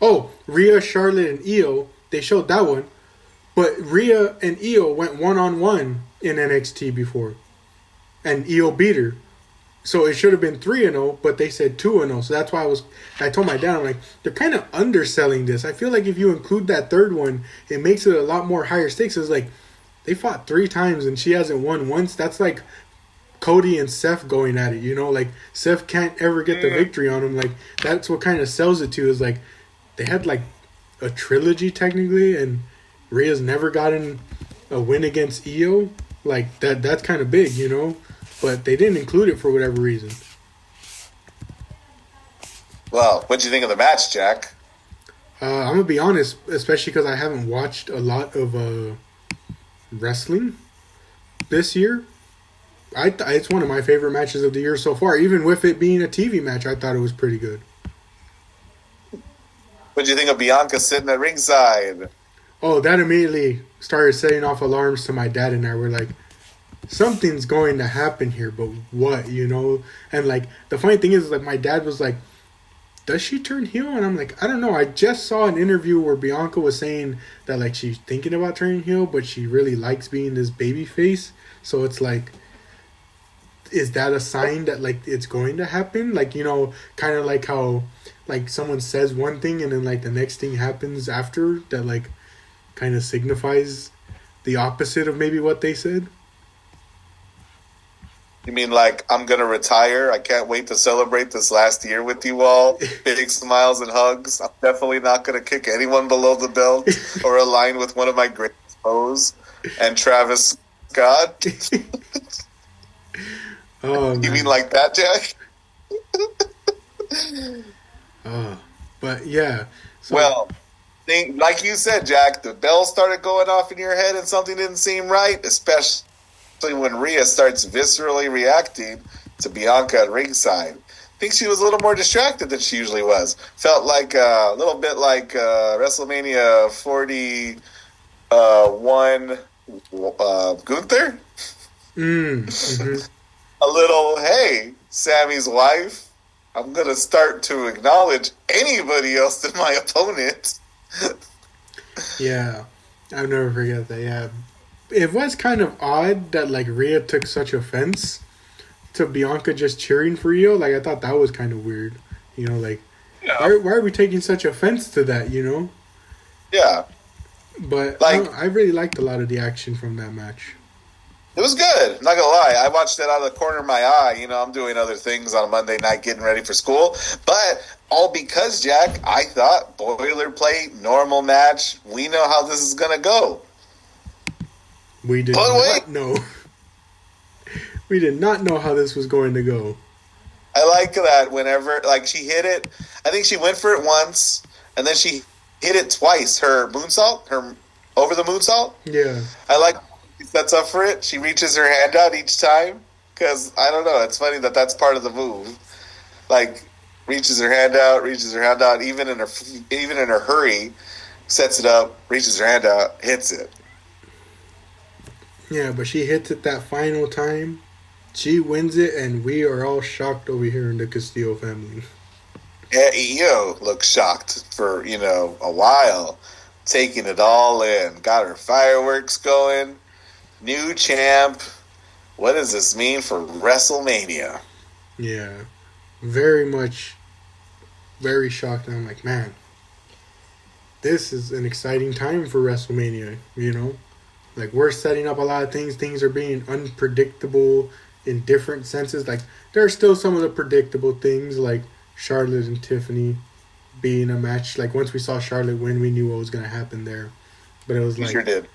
Oh, Rhea, Charlotte, and Io. They showed that one. But Rhea and Io went one-on-one in NXT before. And Io beat her. So it should have been 3-0, but they said 2-0. So that's why I told my dad, I'm like, they're kind of underselling this. I feel like if you include that third one, it makes it a lot more higher stakes. It's like, they fought 3 times and she hasn't won once. That's like Cody and Seth going at it, Like, Seth can't ever get the victory on him. Like, that's what kind of sells it to, is like, they had like a trilogy technically, and Rhea's never gotten a win against Io. Like, that's kind of big, But they didn't include it for whatever reason. Well, what'd you think of the match, Jack? I'm going to be honest, especially because I haven't watched a lot of wrestling this year. It's one of my favorite matches of the year so far. Even with it being a TV match, I thought it was pretty good. What'd you think of Bianca sitting at ringside? Oh, that immediately started setting off alarms to my dad and I. We're like, something's going to happen here, but what, you know? And like the funny thing is, like my dad was like, does she turn heel? And I'm like, I don't know. I just saw an interview where Bianca was saying that like she's thinking about turning heel, but she really likes being this baby face. So it's like, is that a sign that like it's going to happen? Like, you know, kind of like how like someone says one thing and then like the next thing happens after that, like kind of signifies the opposite of maybe what they said. You mean like I'm gonna retire? I can't wait to celebrate this last year with you all. Big smiles and hugs. I'm definitely not gonna kick anyone below the belt or align with one of my greatest foes and Travis Scott. Oh, You man. mean like that, Jack? But yeah. So, Well, like you said, Jack, the bells started going off in your head and something didn't seem right, especially when Rhea starts viscerally reacting to Bianca at ringside. I think she was a little more distracted than she usually was. Felt like a little bit like WrestleMania 41 Gunther. mm-hmm. A little, hey, Sammy's wife, I'm going to start to acknowledge anybody else than my opponent. Yeah, I'll never forget that. Yeah, it was kind of odd that like Rhea took such offense to Bianca just cheering for Io. Like I thought that was kind of weird. You know, like Yeah. why are we taking such offense to that? You know, Yeah. but Like, I really liked a lot of the action from that match. it was good. I'm not gonna lie. I watched that out of the corner of my eye. You know, I'm doing other things on a Monday night, getting ready for school. But all because, Jack, I thought boilerplate, normal match. We know how this is gonna go. We did But not wait. know. We did not know how this was going to go. I like that whenever, like, she hit it. I think she went for it once, and then she hit it twice. Her moonsault, her over the moonsault. Yeah. I like she sets up for it. She reaches her hand out each time because I don't know. It's funny that that's part of the move. Like reaches her hand out, even in her hurry, sets it up, reaches her hand out, hits it. Yeah, but she hits it that final time. She wins it, and we are all shocked over here in the Castillo family. Yeah, Io looked shocked for a while, taking it all in. Got her fireworks going. New champ. What does this mean for WrestleMania? Yeah, very much, very shocked. And I'm like, man, this is an exciting time for WrestleMania. You know, like we're setting up a lot of things. Things are being unpredictable in different senses. Like there are still some of the predictable things, like Charlotte and Tiffany being a match. Like once we saw Charlotte win, we knew what was going to happen there. But it was You like, sure did.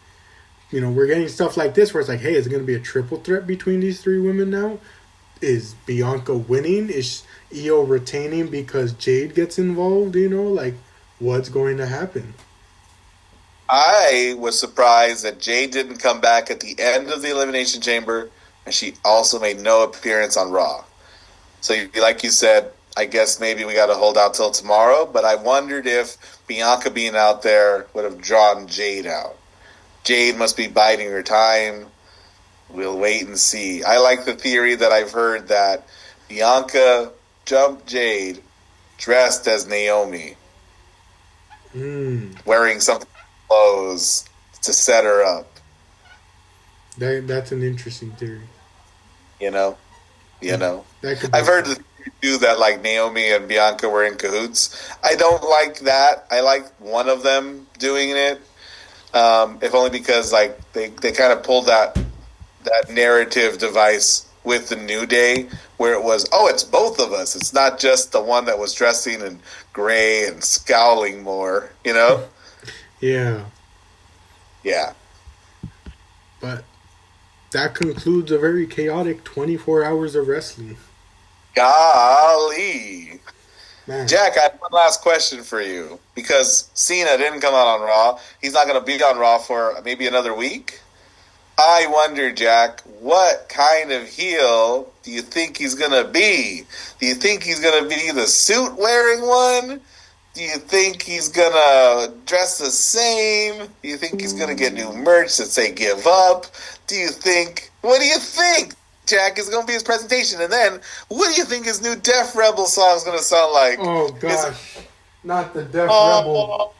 you know, we're getting stuff like this where it's like, hey, is it going to be a triple threat between these three women now? Is Bianca winning? Is Io retaining because Jade gets involved? You know, like what's going to happen? I was surprised that Jade didn't come back at the end of the Elimination Chamber, and she also made no appearance on Raw. So, like you said, I guess maybe we got to hold out till tomorrow, but I wondered if Bianca being out there would have drawn Jade out. Jade must be biding her time. We'll wait and see. I like the theory that I've heard that Bianca jumped Jade dressed as Naomi, wearing some clothes to set her up. That's an interesting theory. You know. That could be I've heard the theory too that like Naomi and Bianca were in cahoots. I don't like that. I like one of them doing it, if only because like they kind of pulled that narrative device with the New Day where it was, oh, it's both of us. It's not just the one that was dressing in gray and scowling more, you know? Yeah. Yeah. But that concludes a very chaotic 24 hours of wrestling. Golly. Man. Jack, I have one last question for you. Because Cena didn't come out on Raw. He's not going to be on Raw for maybe another week. I wonder, Jack, what kind of heel do you think he's going to be? Do you think he's going to be the suit-wearing one? Do you think he's gonna dress the same? Do you think he's gonna get new merch that say "Give Up"? Do you think? What do you think, Jack? Is gonna be his presentation, and then what do you think his new Def Rebel song is gonna sound like? Oh gosh, not the Def Rebel.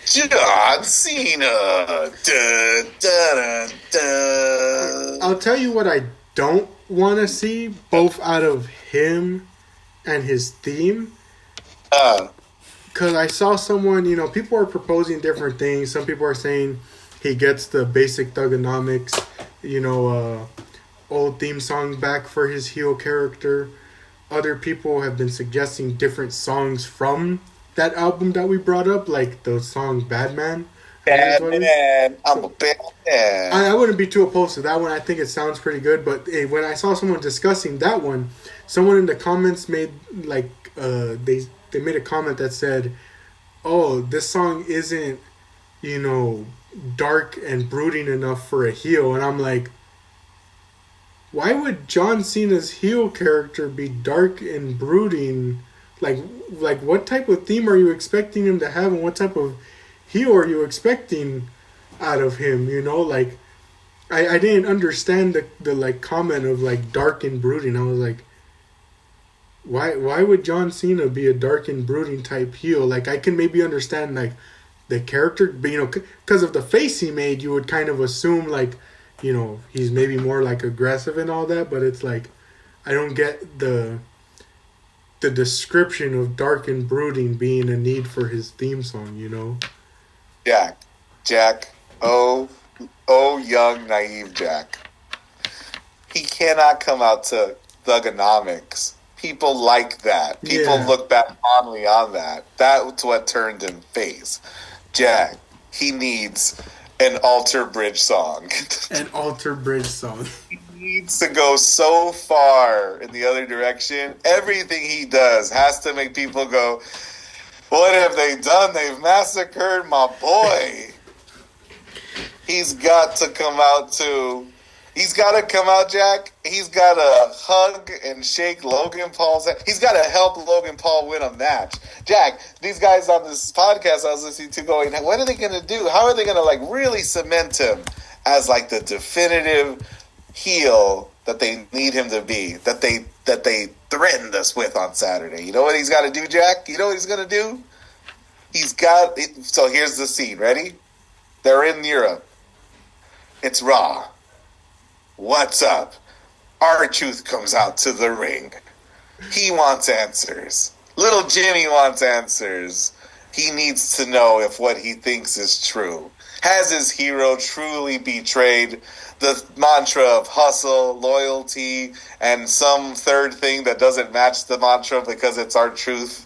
John Cena. Da, da, da, da. I'll tell you what I don't want to see, both out of him and his theme. Because I saw someone, people are proposing different things. Some people are saying he gets the basic Thugonomics, old theme song back for his heel character. Other people have been suggesting different songs from that album that we brought up, like the song Bad Man. Bad Man. I'm a bad man. I wouldn't be too opposed to that one. I think it sounds pretty good. But when I saw someone discussing that one, someone in the comments made they made a comment that said, "Oh, this song isn't, dark and brooding enough for a heel." And I'm like, why would John Cena's heel character be dark and brooding? Like what type of theme are you expecting him to have, and what type of heel are you expecting out of him? I didn't understand the comment of dark and brooding. I was like, why would John Cena be a dark and brooding type heel? I can maybe understand the character, but because of the face he made, you would kind of assume he's maybe more aggressive and all that. But it's I don't get the description of dark and brooding being a need for his theme song. Jack, oh, young, naive Jack. He cannot come out to Thugonomics. People like that. People look back fondly on that. That's what turned him face. Jack, he needs an Alter Bridge song. An Alter Bridge song. He needs to go so far in the other direction. Everything he does has to make people go, what have they done? They've massacred my boy. He's got to come out, Jack. He's got to hug and shake Logan Paul's hand. He's got to help Logan Paul win a match. Jack, these guys on this podcast I was listening to going, what are they going to do? How are they going to really cement him as the definitive heel that they need him to be, that they threatened us with on Saturday? You know what he's got to do, Jack? You know what he's going to do? So here's the scene. Ready? They're in Europe. It's Raw. What's up? R-Truth comes out to the ring. He wants answers. Little Jimmy wants answers. He needs to know if what he thinks is true. Has his hero truly betrayed the mantra of hustle, loyalty, and some third thing that doesn't match the mantra because it's R-Truth?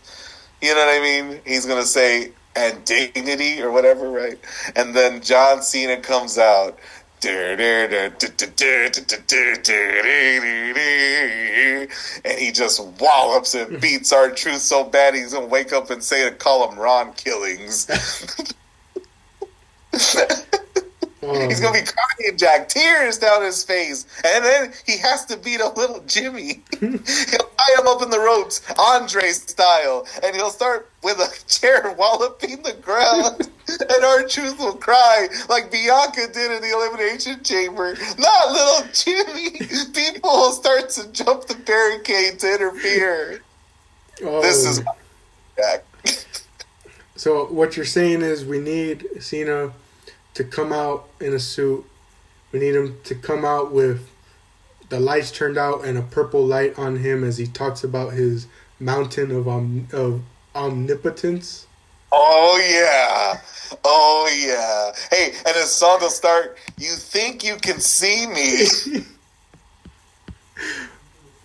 You know what I mean? He's going to say, and dignity or whatever, right? And then John Cena comes out. And he just wallops and beats R-Truth so bad he's going to wake up and call him Ron Killings. He's going to be crying, Jack, tears down his face. And then he has to beat up little Jimmy. He'll tie him up in the ropes, Andre style. And he'll start with a chair walloping the ground. And R-Truth will cry like Bianca did in the Elimination Chamber. Not little Jimmy. People will start to jump the barricade to interfere. This is Jack. So what you're saying is we need Cena to come out in a suit. We need him to come out with the lights turned out and a purple light on him as he talks about his mountain of omnipotence. Oh, yeah. Oh, yeah. Hey, and his song will start, you think you can see me.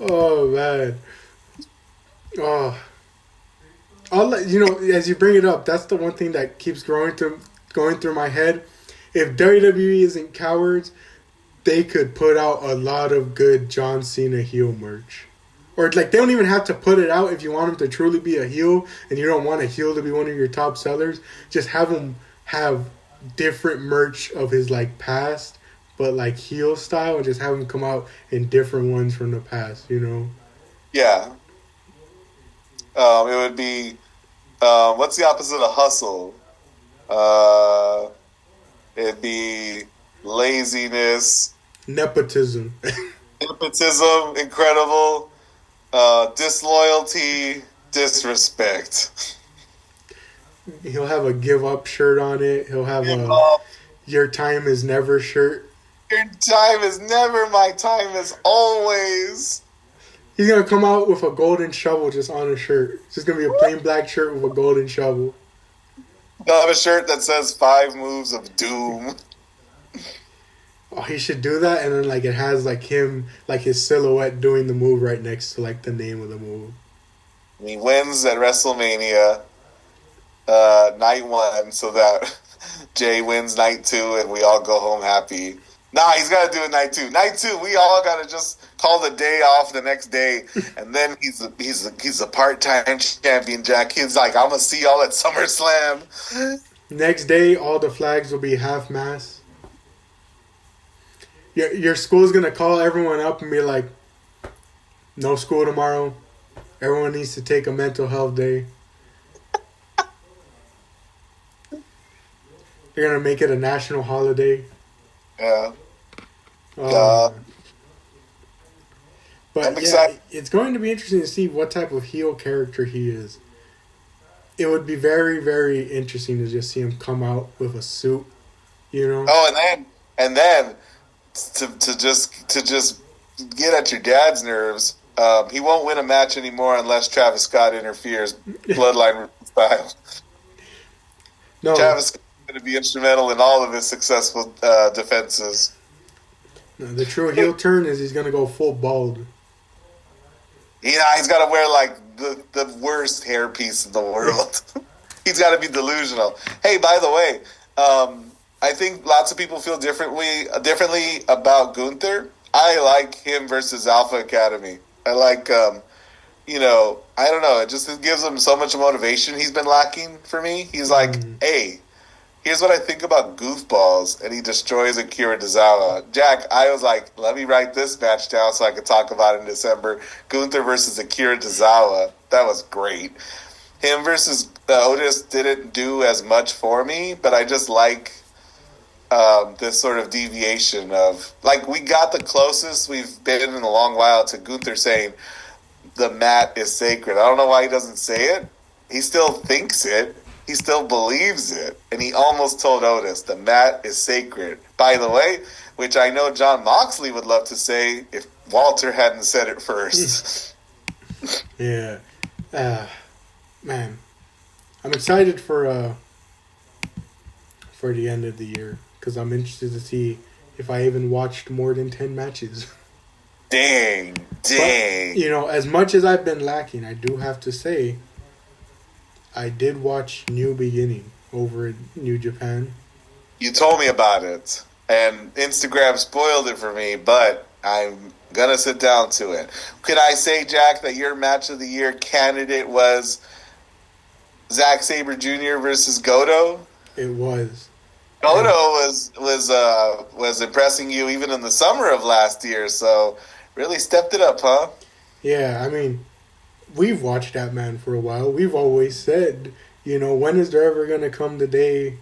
Oh, man. Oh. I'll let as you bring it up, that's the one thing that keeps going through my head. If WWE isn't cowards, they could put out a lot of good John Cena heel merch. Or they don't even have to put it out if you want him to truly be a heel and you don't want a heel to be one of your top sellers. Just have him have different merch of his past, but heel style, and just have him come out in different ones from the past, Yeah. It would be what's the opposite of hustle? It'd be laziness, Nepotism. nepotism, incredible, disloyalty, disrespect. He'll have a give up shirt on it. He'll have Give a up. your time is never shirt. Your time is never my time is always. He's gonna come out with a golden shovel just on a shirt. It's just gonna be a plain black shirt with a golden shovel. They'll have a shirt that says 5 moves of doom. Oh, he should do that, and then like it has like him, like his silhouette doing the move right next to like the name of the move. And he wins at WrestleMania night 1, so that Jay wins night 2, and we all go home happy. Nah, he's got to do it night 2. Night 2, we all got to just call the day off the next day, and then he's a part-time champion, Jack. He's like, I'm gonna see y'all at SummerSlam. Next day, all the flags will be half mast. Your school's gonna call everyone up and be like, no school tomorrow. Everyone needs to take a mental health day. They're gonna make it a national holiday. Yeah. But I'm excited. it's going to be interesting to see what type of heel character he is. It would be very, very interesting to just see him come out with a suit, you know. Oh, and then to just get at your dad's nerves. He won't win a match anymore unless Travis Scott interferes, bloodline style. No, Travis Scott is going to be instrumental in all of his successful defenses. no, the true heel turn is he's gonna go full bald. He's got to wear like the worst hairpiece in the world. He's got to be delusional. Hey, by the way, I think lots of people feel differently about Gunther. I like him versus Alpha Academy. I like, I don't know. It gives him so much motivation he's been lacking for me. He's like, hey, here's what I think about goofballs, and he destroys Akira Tozawa. Jack, I was like, let me write this match down so I could talk about it in December. Gunther versus Akira Tozawa. That was great. Him versus Otis didn't do as much for me, but I just like this sort of deviation of, like, we got the closest we've been in a long while to Gunther saying the mat is sacred. I don't know why he doesn't say it. He still thinks it. He still believes it. And he almost told Otis, the mat is sacred. By the way, which I know John Moxley would love to say if Walter hadn't said it first. Yeah. Man. I'm excited for the end of the year because I'm interested to see if I even watched more than 10 matches. Dang. But, as much as I've been lacking, I do have to say I did watch New Beginning over in New Japan. You told me about it, and Instagram spoiled it for me, but I'm going to sit down to it. Could I say, Jack, that your match of the year candidate was Zack Sabre Jr. versus Goto? It was. Goto was impressing you even in the summer of last year, so really stepped it up, huh? Yeah, I mean, we've watched that man for a while. We've always said, when is there ever going to come the day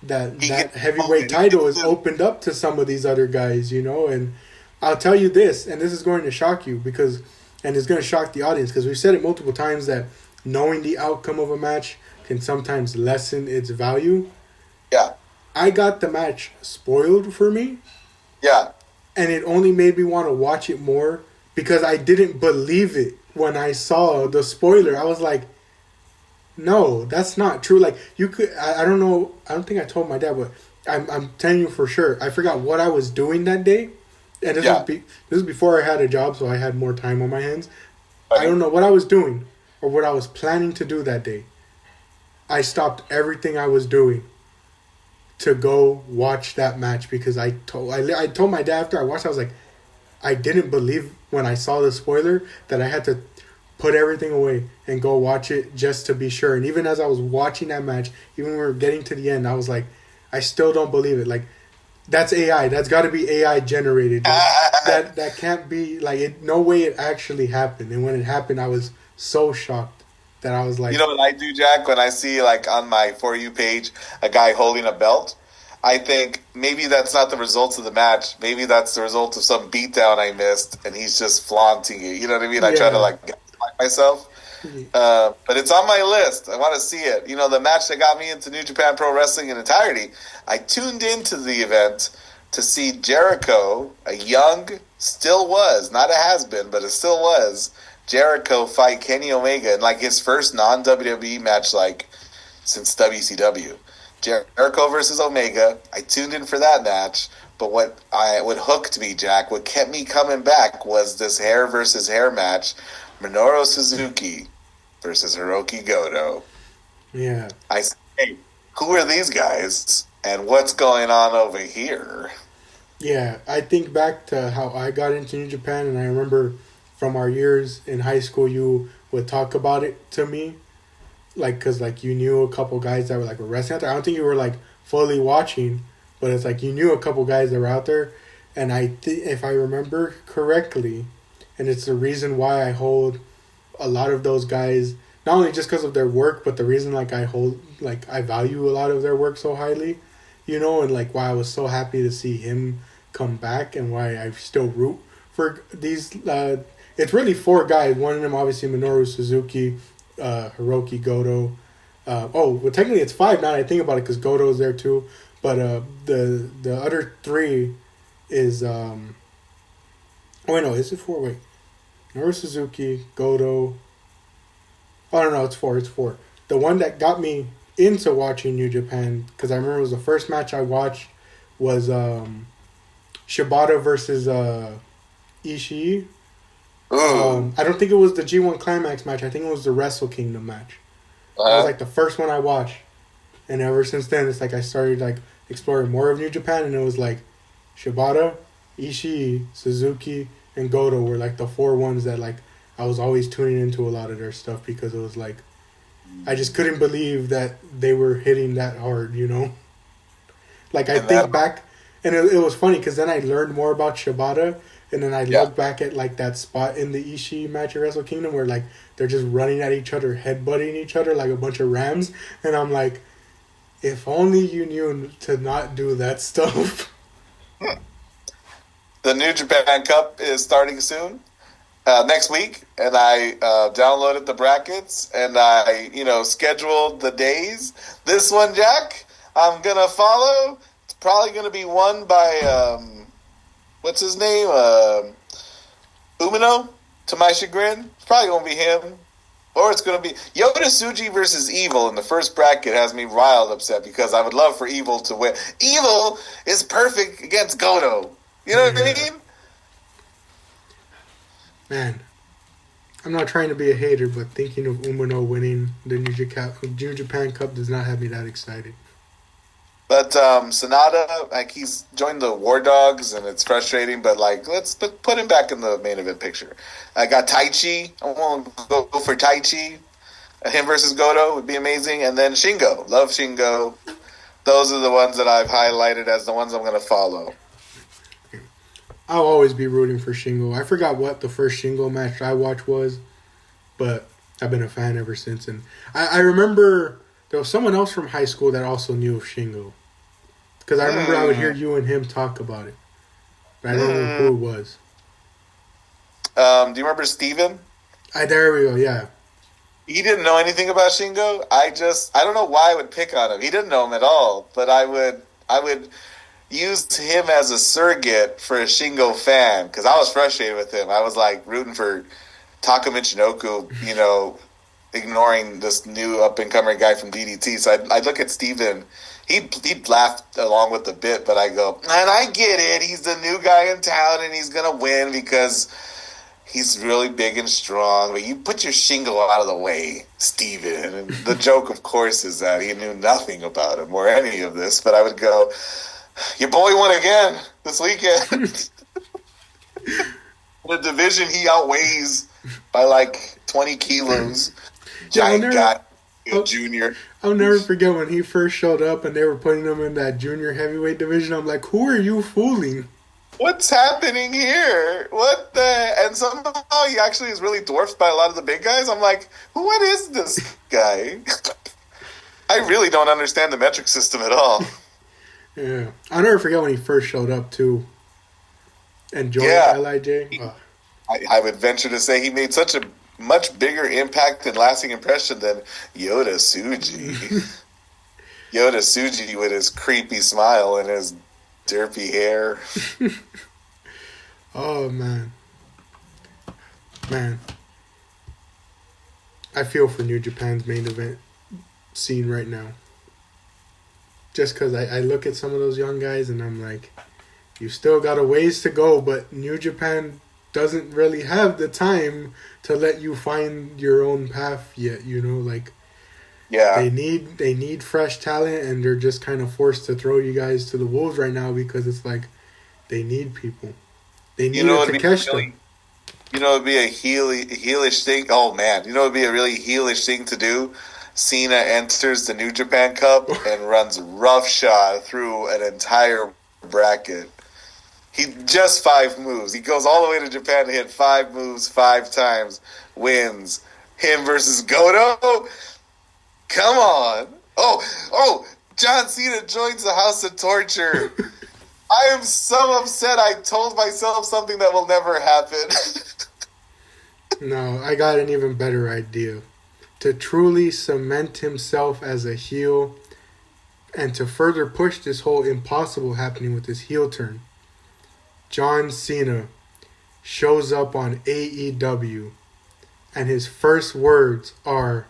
that heavyweight title is opened up to some of these other guys, And I'll tell you this, and this is going to shock you and it's going to shock the audience because we've said it multiple times that knowing the outcome of a match can sometimes lessen its value. Yeah. I got the match spoiled for me. Yeah. And it only made me want to watch it more because I didn't believe it when I saw the spoiler. I was like, no, that's not true. Like, you could, I don't know, I don't think I told my dad, but I'm telling you for sure, I forgot what I was doing that day. And this was before I had a job, so I had more time on my hands. I don't know what I was doing or what I was planning to do that day. I stopped everything I was doing to go watch that match because I told my dad after I watched, I was like, I didn't believe when I saw the spoiler that I had to put everything away and go watch it just to be sure. And even as I was watching that match, even when we were getting to the end, I was like, I still don't believe it. Like, that's AI. That's got to be AI generated. That can't be, like, no way it actually happened. And when it happened, I was so shocked. that I was like, You know what I do, Jack? When I see like on my For You page a guy holding a belt, I think maybe that's not the results of the match. Maybe that's the result of some beatdown I missed, and he's just flaunting it. You know what I mean? I try to yeah, like gaslight myself. But it's on my list. I want to see it. You know, the match that got me into New Japan Pro Wrestling in entirety, I tuned into the event to see Jericho, a young, still was, not a has-been, but it still was, Jericho fight Kenny Omega in like his first non-WWE match like since WCW. Jericho versus Omega. I tuned in for that match. But what hooked me, Jack, what kept me coming back was this hair versus hair match. Minoru Suzuki versus Hiroki Goto. yeah, I said, hey, who are these guys? And what's going on over here? yeah. I think back to how I got into New Japan, and I remember from our years in high school, you would talk about it to me, like, cause like you knew a couple guys that were wrestling out there. I don't think you were like fully watching, but it's like you knew a couple guys that were out there, and I think if I remember correctly, and it's the reason why I hold a lot of those guys, not only just because of their work, but the reason I value a lot of their work so highly, and like why I was so happy to see him come back, and why I still root for these. It's really four guys. One of them obviously Minoru Suzuki, Hiroki Goto. Well, technically it's five now that I think about it because Goto's there too. But the other three is oh wait, no, is it four? Wait, Minoru Suzuki, Goto. Oh no, it's four. It's four. The one that got me into watching New Japan, because I remember it was the first match I watched, was Shibata versus Ishii. I don't think it was the G1 Climax match. I think it was the Wrestle Kingdom match. That was like the first one I watched, and ever since then, it's like I started like exploring more of New Japan, and it was like Shibata, Ishii, Suzuki, and Goto were like the four ones that like I was always tuning into a lot of their stuff, because it was like I just couldn't believe that they were hitting that hard, Like I think back, and it was funny because then I learned more about Shibata, and then I look back at like that spot in the Ishii match at Wrestle Kingdom where like they're just running at each other, headbutting each other like a bunch of rams, and I'm like, if only you knew to not do that stuff. The New Japan Cup is starting soon, next week, and I downloaded the brackets and I, scheduled the days. This one, Jack, I'm gonna follow. It's probably gonna be won by what's his name, Umino. To my chagrin, it's probably gonna be him, or it's gonna be Yota Tsuji versus Evil in the first bracket. Has me riled upset because I would love for Evil to win. Evil is perfect against Goto. You know what I mean? Man, I'm not trying to be a hater, but thinking of Umino winning the New Japan Cup does not have me that excited. But Sonata, like he's joined the War Dogs, and it's frustrating. But like, let's put him back in the main event picture. I got Taichi. I want to go for Taichi. Him versus Goto would be amazing. And then Shingo. Love Shingo. Those are the ones that I've highlighted as the ones I'm going to follow. I'll always be rooting for Shingo. I forgot what the first Shingo match I watched was, but I've been a fan ever since. And I remember there was someone else from high school that also knew of Shingo. Because I remember I would hear you and him talk about it. But I don't know who it was. Do you remember Steven? There we go, yeah. He didn't know anything about Shingo. I don't know why I would pick on him. He didn't know him at all. But I would use him as a surrogate for a Shingo fan because I was frustrated with him. I was like rooting for Taka Michinoku, ignoring this new up-and-coming guy from DDT. So I'd look at Steven. He'd laugh along with the bit, but I go, and I get it. He's the new guy in town, and he's going to win because he's really big and strong. But you put your Shingo out of the way, Steven. And the joke, of course, is that he knew nothing about him or any of this. But I would go, your boy won again this weekend. The division he outweighs by like 20 kilos. Giant guy, junior. I'll never forget when he first showed up and they were putting him in that junior heavyweight division. I'm like, who are you fooling? What's happening here? What the? And somehow he actually is really dwarfed by a lot of the big guys. I'm like, what is this guy? I really don't understand the metric system at all. Yeah, I'll never forget when he first showed up too and joined Yeah, Lij. Oh, I would venture to say he made such a much bigger impact and lasting impression than Yoda Suji. Yoda Suji with his creepy smile and his derpy hair. oh man, I feel for New Japan's main event scene right now. Just because I look at some of those young guys and I'm like, you still got a ways to go, but New Japan doesn't really have the time to let you find your own path yet. You know, like Yeah, they need fresh talent, and they're just kind of forced to throw you guys to the wolves right now because it's like they need people. They you need know a it'd be Takeshita. really, you know it'd be a heelish thing. Oh man, you know it'd be a really heelish thing to do. Cena enters the New Japan Cup and runs roughshod through an entire bracket. He just 5 moves. He goes all the way to Japan to hit 5 moves 5 times. Wins. Him versus Goto. Come on. Oh, John Cena joins the House of Torture. I am so upset. I told myself something that will never happen. No, I got an even better idea. To truly cement himself as a heel and to further push this whole impossible happening with this heel turn, John Cena shows up on AEW and his first words are,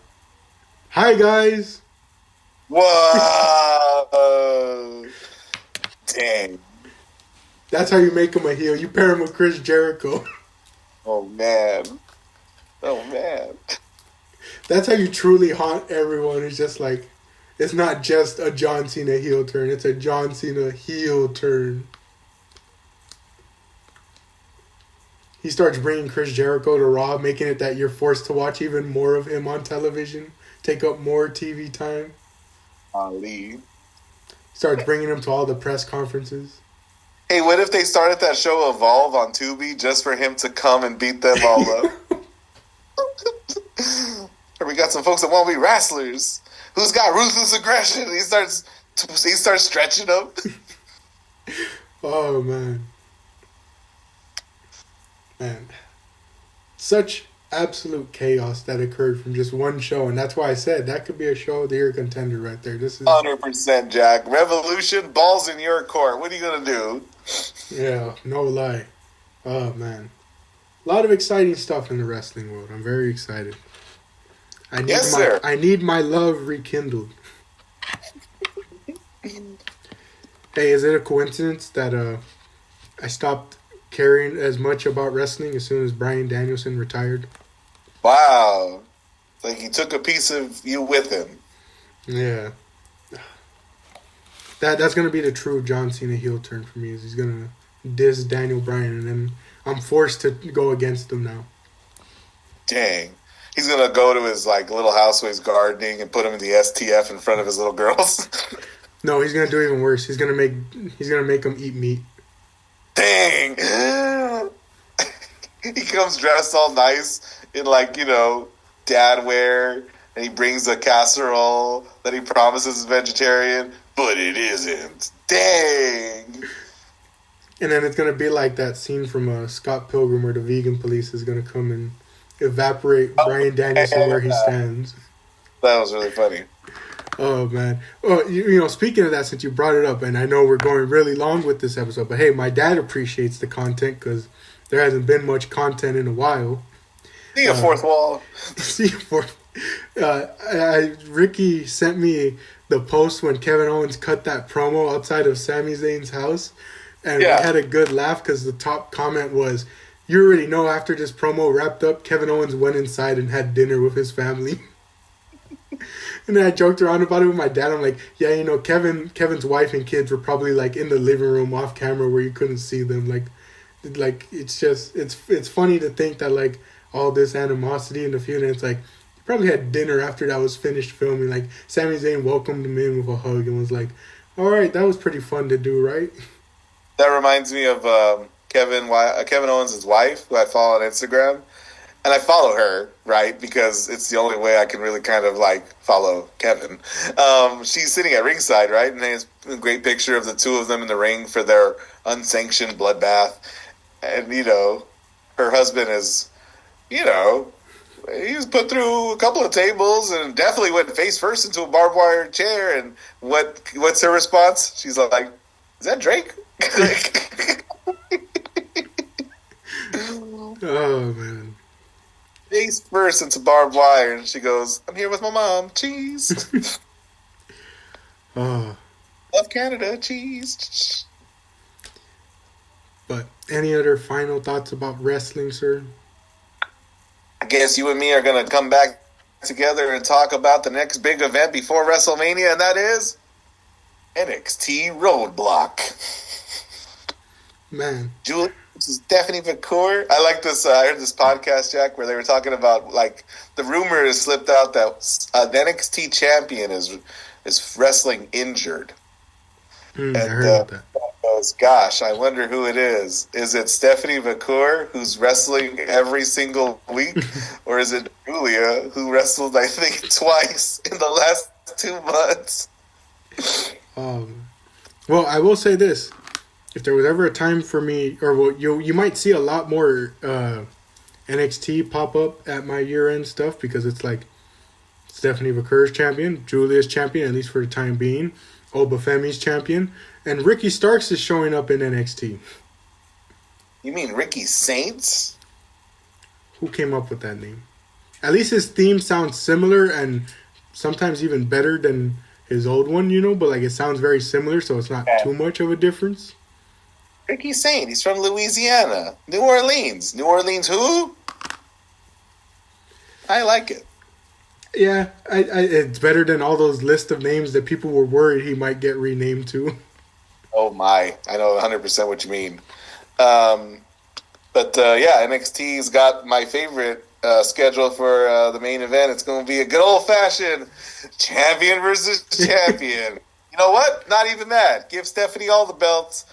"Hi guys." Whoa. Dang. That's how you make him a heel. You pair him with Chris Jericho. Oh, man. Oh, man. That's how you truly haunt everyone. It's just like, it's not just a John Cena heel turn. It's a John Cena heel turn. He starts bringing Chris Jericho to Raw, making it that you're forced to watch even more of him on television, take up more TV time. Ali. Starts bringing him to all the press conferences. Hey, what if they started that show Evolve on Tubi just for him to come and beat them all up? Or we got some folks that want to be wrestlers. Who's got ruthless aggression? He starts stretching them. Oh, man. Man. Such absolute chaos that occurred from just one show. And that's why I said that could be a show of the year contender right there. This is 100%, Jack. Revolution, balls in your court. What are you going to do? Yeah, no lie. Oh, man. A lot of exciting stuff in the wrestling world. I'm very excited. Sir. I need my love rekindled. Hey, is it a coincidence that I stopped caring as much about wrestling as soon as Bryan Danielson retired? Wow. Like he took a piece of you with him. Yeah. That's gonna be the true John Cena heel turn for me. Is he's gonna diss Daniel Bryan, and then I'm forced to go against him now. Dang. He's going to go to his like little house where he's gardening and put him in the STF in front of his little girls. No, he's gonna do even worse. He's gonna make him eat meat. Dang. He comes dressed all nice in like, dad wear, and he brings a casserole that he promises is vegetarian, but it isn't. Dang. And then it's gonna be like that scene from Scott Pilgrim where the vegan police is gonna come and evaporate Bryan Danielson where he stands. That was really funny. Oh man! Oh, speaking of that, since you brought it up, and I know we're going really long with this episode, but hey, my dad appreciates the content because there hasn't been much content in a while. See a fourth wall. Ricky sent me the post when Kevin Owens cut that promo outside of Sami Zayn's house, and we had a good laugh because the top comment was, "You already know after this promo wrapped up, Kevin Owens went inside and had dinner with his family." And then I joked around about it with my dad. I'm like, yeah, Kevin's wife and kids were probably like in the living room off camera where you couldn't see them. Like it's just it's funny to think that like all this animosity in the feud, and it's like you probably had dinner after that was finished filming. Like Sami Zayn welcomed him in with a hug and was like, "All right, that was pretty fun to do, right?" That reminds me of Kevin Owens' wife, who I follow on Instagram. And I follow her, right, because it's the only way I can really kind of like follow Kevin. She's sitting at ringside, right, and there's a great picture of the two of them in the ring for their unsanctioned bloodbath. And, her husband is, he was put through a couple of tables and definitely went face first into a barbed wire chair. And what's her response? She's like, "Is that Drake?" Oh, man. Face first into barbed wire, and she goes, "I'm here with my mom. Cheese." Oh. Love Canada. Cheese. But any other final thoughts about wrestling, sir? I guess you and me are going to come back together and talk about the next big event before WrestleMania, and that is NXT Roadblock. Man. Julie, this is Stephanie McCourt. I like this. I heard this podcast, Jack, where they were talking about, like, the rumor has slipped out that an NXT champion is wrestling injured. I heard about that. Gosh, I wonder who it is. Is it Stephanie McCourt, who's wrestling every single week? Or is it Julia, who wrestled, I think, twice in the last 2 months? Well, I will say this. If there was ever a time for me, you might see a lot more NXT pop up at my year-end stuff, because it's like Stephanie McCourt's champion, Julia's champion, at least for the time being, Obafemi's champion, and Ricky Starks is showing up in NXT. You mean Ricky Saints? Who came up with that name? At least his theme sounds similar and sometimes even better than his old one, but like it sounds very similar, so it's not too much of a difference. Ricky Saint, he's from Louisiana. New Orleans. New Orleans who? I like it. Yeah, it's better than all those list of names that people were worried he might get renamed to. Oh my, I know 100% what you mean. NXT's got my favorite schedule for the main event. It's going to be a good old-fashioned champion versus champion. You know what? Not even that. Give Stephanie all the belts.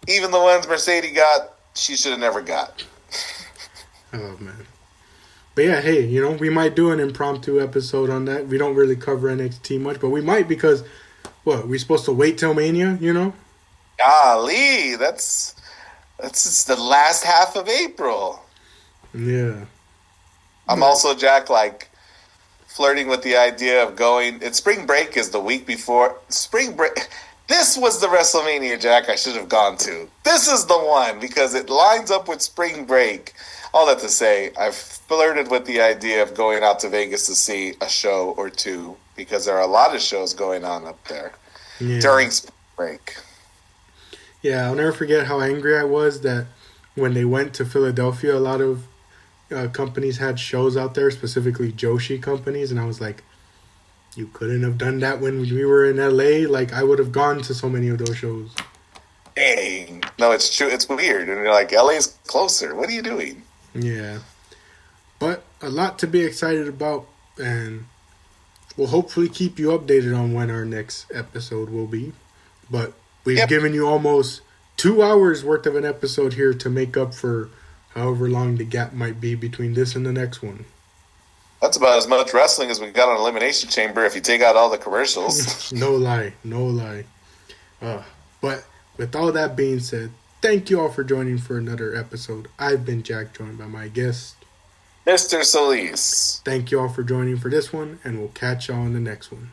Even the ones Mercedes got, she should have never got. Oh, man. But yeah, hey, we might do an impromptu episode on that. We don't really cover NXT much, but we might because, we're supposed to wait till Mania, Golly, that's just the last half of April. Yeah. I'm also, Jack, like, flirting with the idea of going. Spring break is the week before. Spring break. This was the WrestleMania, Jack, I should have gone to. This is the one because it lines up with spring break. All that to say, I've flirted with the idea of going out to Vegas to see a show or two because there are a lot of shows going on up there during spring break. Yeah, I'll never forget how angry I was that when they went to Philadelphia, a lot of companies had shows out there, specifically Joshi companies, and I was like, you couldn't have done that when we were in LA? Like, I would have gone to so many of those shows. Dang. No, it's true. It's weird. And you're like, LA's closer. What are you doing? Yeah. But a lot to be excited about, and we'll hopefully keep you updated on when our next episode will be. But we've given you almost 2 hours worth of an episode here to make up for however long the gap might be between this and the next one. That's about as much wrestling as we got on Elimination Chamber if you take out all the commercials. No lie. But with all that being said, thank you all for joining for another episode. I've been Jack, joined by my guest, Mr. Solis. Thank you all for joining for this one, and we'll catch y'all on the next one.